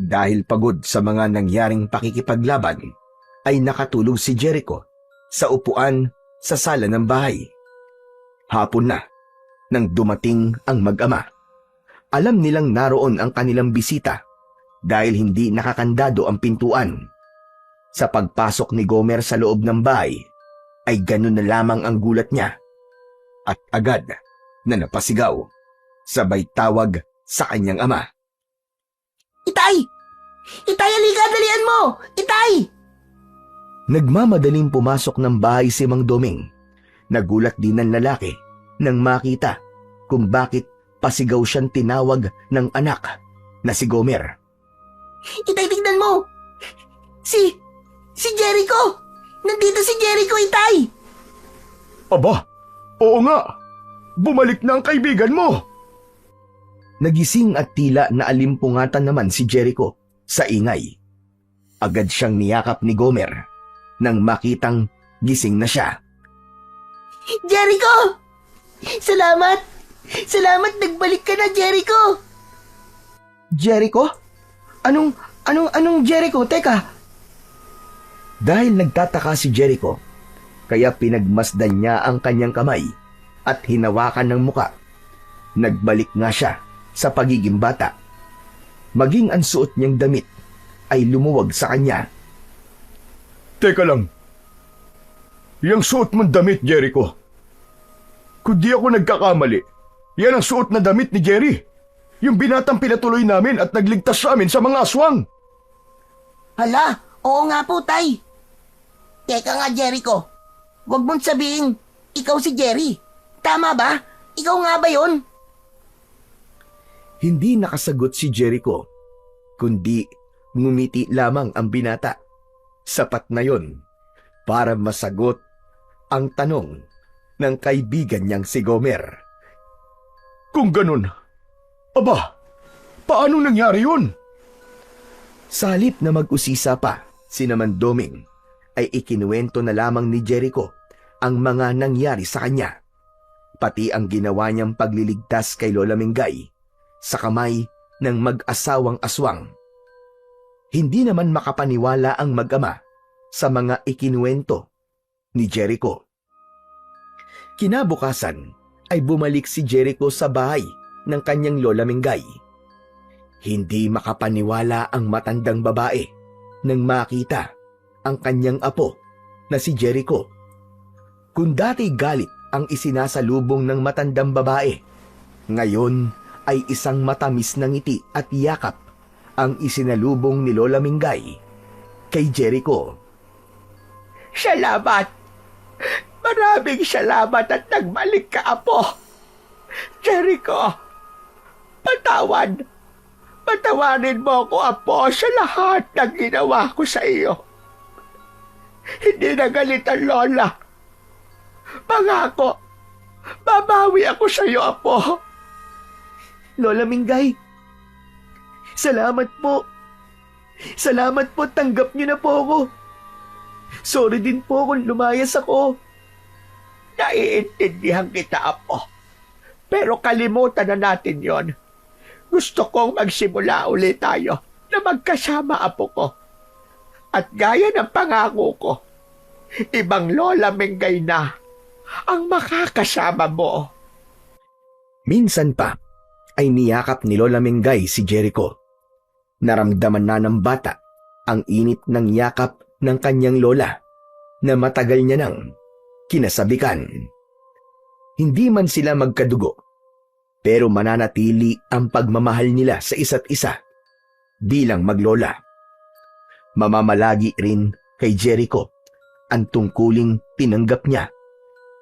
Dahil pagod sa mga nangyaring pakikipaglaban, ay nakatulog si Jericho sa upuan sa sala ng bahay. Hapon na nang dumating ang mag-ama. Alam nilang naroon ang kanilang bisita dahil hindi nakakandado ang pintuan. Sa pagpasok ni Gomer sa loob ng bahay, ay ganun na lamang ang gulat niya. At agad na napasigaw, sabay tawag sa kanyang ama. Itay! Itay, halika, dalian mo! Itay! Nagmamadaling pumasok ng bahay si Mang Doming. Nagulat din ang lalaki nang makita kung bakit pasigaw siyang tinawag ng anak na si Gomer. Itay, tignan mo! Si Jericho! Nandito si Jericho, Itay! Aba, oo nga. Bumalik na ang kaibigan mo. Nagising at tila naalimpungatan naman si Jericho sa ingay. Agad siyang niyakap ni Gomer nang makitang gising na siya. Jericho! Salamat! Salamat, nagbalik ka na, Jericho! Jericho? Anong Jericho? Teka, Dahil nagtataka si Jericho, kaya pinagmasdan niya ang kanyang kamay at hinawakan ng muka. Nagbalik nga siya sa pagiging bata. Maging ang suot niyang damit ay lumuwag sa kanya. Teka lang. Yang suot mong damit, Jericho. Kung di ako nagkakamali, yan ang suot na damit ni Jerry. Yung binatang pinatuloy namin at nagligtas sa amin sa mga aswang. Hala, oo nga po, Tay. Teka nga, Jericho. Huwag mong sabihin, ikaw si Jerry. Tama ba? Ikaw nga ba yon? Hindi nakasagot si Jericho, kundi ngumiti lamang ang binata. Sapat na yon para masagot ang tanong ng kaibigan niyang si Gomer. Kung ganun, aba, paano nangyari yun? Sa halip na mag-usisa pa, si Mandoming ay ikinuwento na lamang ni Jericho ang mga nangyari sa kanya, pati ang ginawa niyang pagliligtas kay Lola Mingay sa kamay ng mag-asawang aswang. Hindi naman makapaniwala ang mag-ama sa mga ikinuwento ni Jericho. Kinabukasan ay bumalik si Jericho sa bahay ng kanyang Lola Mingay. Hindi makapaniwala ang matandang babae nang makita ang kanyang apo na si Jericho. Kung dati galit ang isinasalubong ng matandang babae, ngayon ay isang matamis na ngiti at yakap ang isinalubong ni Lola Mingay kay Jericho. Salamat! Maraming salamat at nagbalik ka, Apo! Jericho, patawarin mo ako, Apo, sa lahat ng ginawa ko sa iyo. Hindi na galit ang Lola. Pangako, babawi ako sa iyo, Apo. Lola Mingay, salamat po. Salamat po, tanggap niyo na po ako. Sorry din po kung lumayas ako. Naiintindihan kita, Apo. Pero kalimutan na natin yon. Gusto kong magsimula ulit tayo na magkasama, Apo ko. At gaya ng pangako ko, ibang Lola Mingay na ang makakasama mo. Minsan pa ay niyakap ni Lola Mingay si Jericho. Naramdaman na ng bata ang init ng yakap ng kanyang lola na matagal niya nang kinasabikan. Hindi man sila magkadugo, pero mananatili ang pagmamahal nila sa isa't isa bilang maglola. Mamamalagi rin kay Jericho ang tungkuling tinanggap niya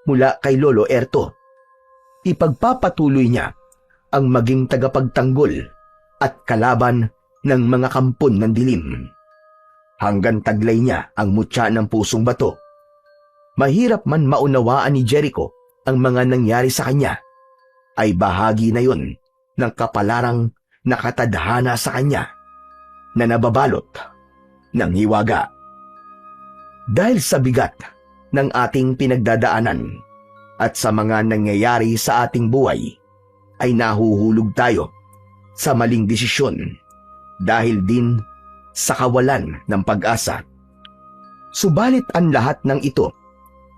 mula kay Lolo Erto. Ipagpapatuloy niya ang maging tagapagtanggol at kalaban ng mga kampon ng dilim. Hanggang taglay niya ang mutya ng pusong bato. Mahirap man maunawaan ni Jericho ang mga nangyari sa kanya. ay bahagi na yon ng kapalarang nakatadhana sa kanya na nababalot ng hiwaga. Dahil sa bigat ng ating pinagdadaanan at sa mga nangyayari sa ating buhay, ay nahuhulog tayo sa maling desisyon dahil din sa kawalan ng pag-asa. Subalit ang lahat ng ito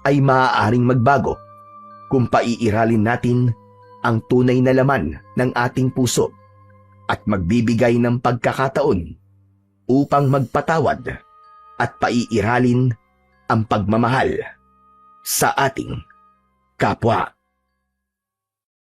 ay maaaring magbago kung paiiralin natin ang tunay na laman ng ating puso at magbibigay ng pagkakataon upang magpatawad at paiiralin ang pagmamahal sa ating kapwa.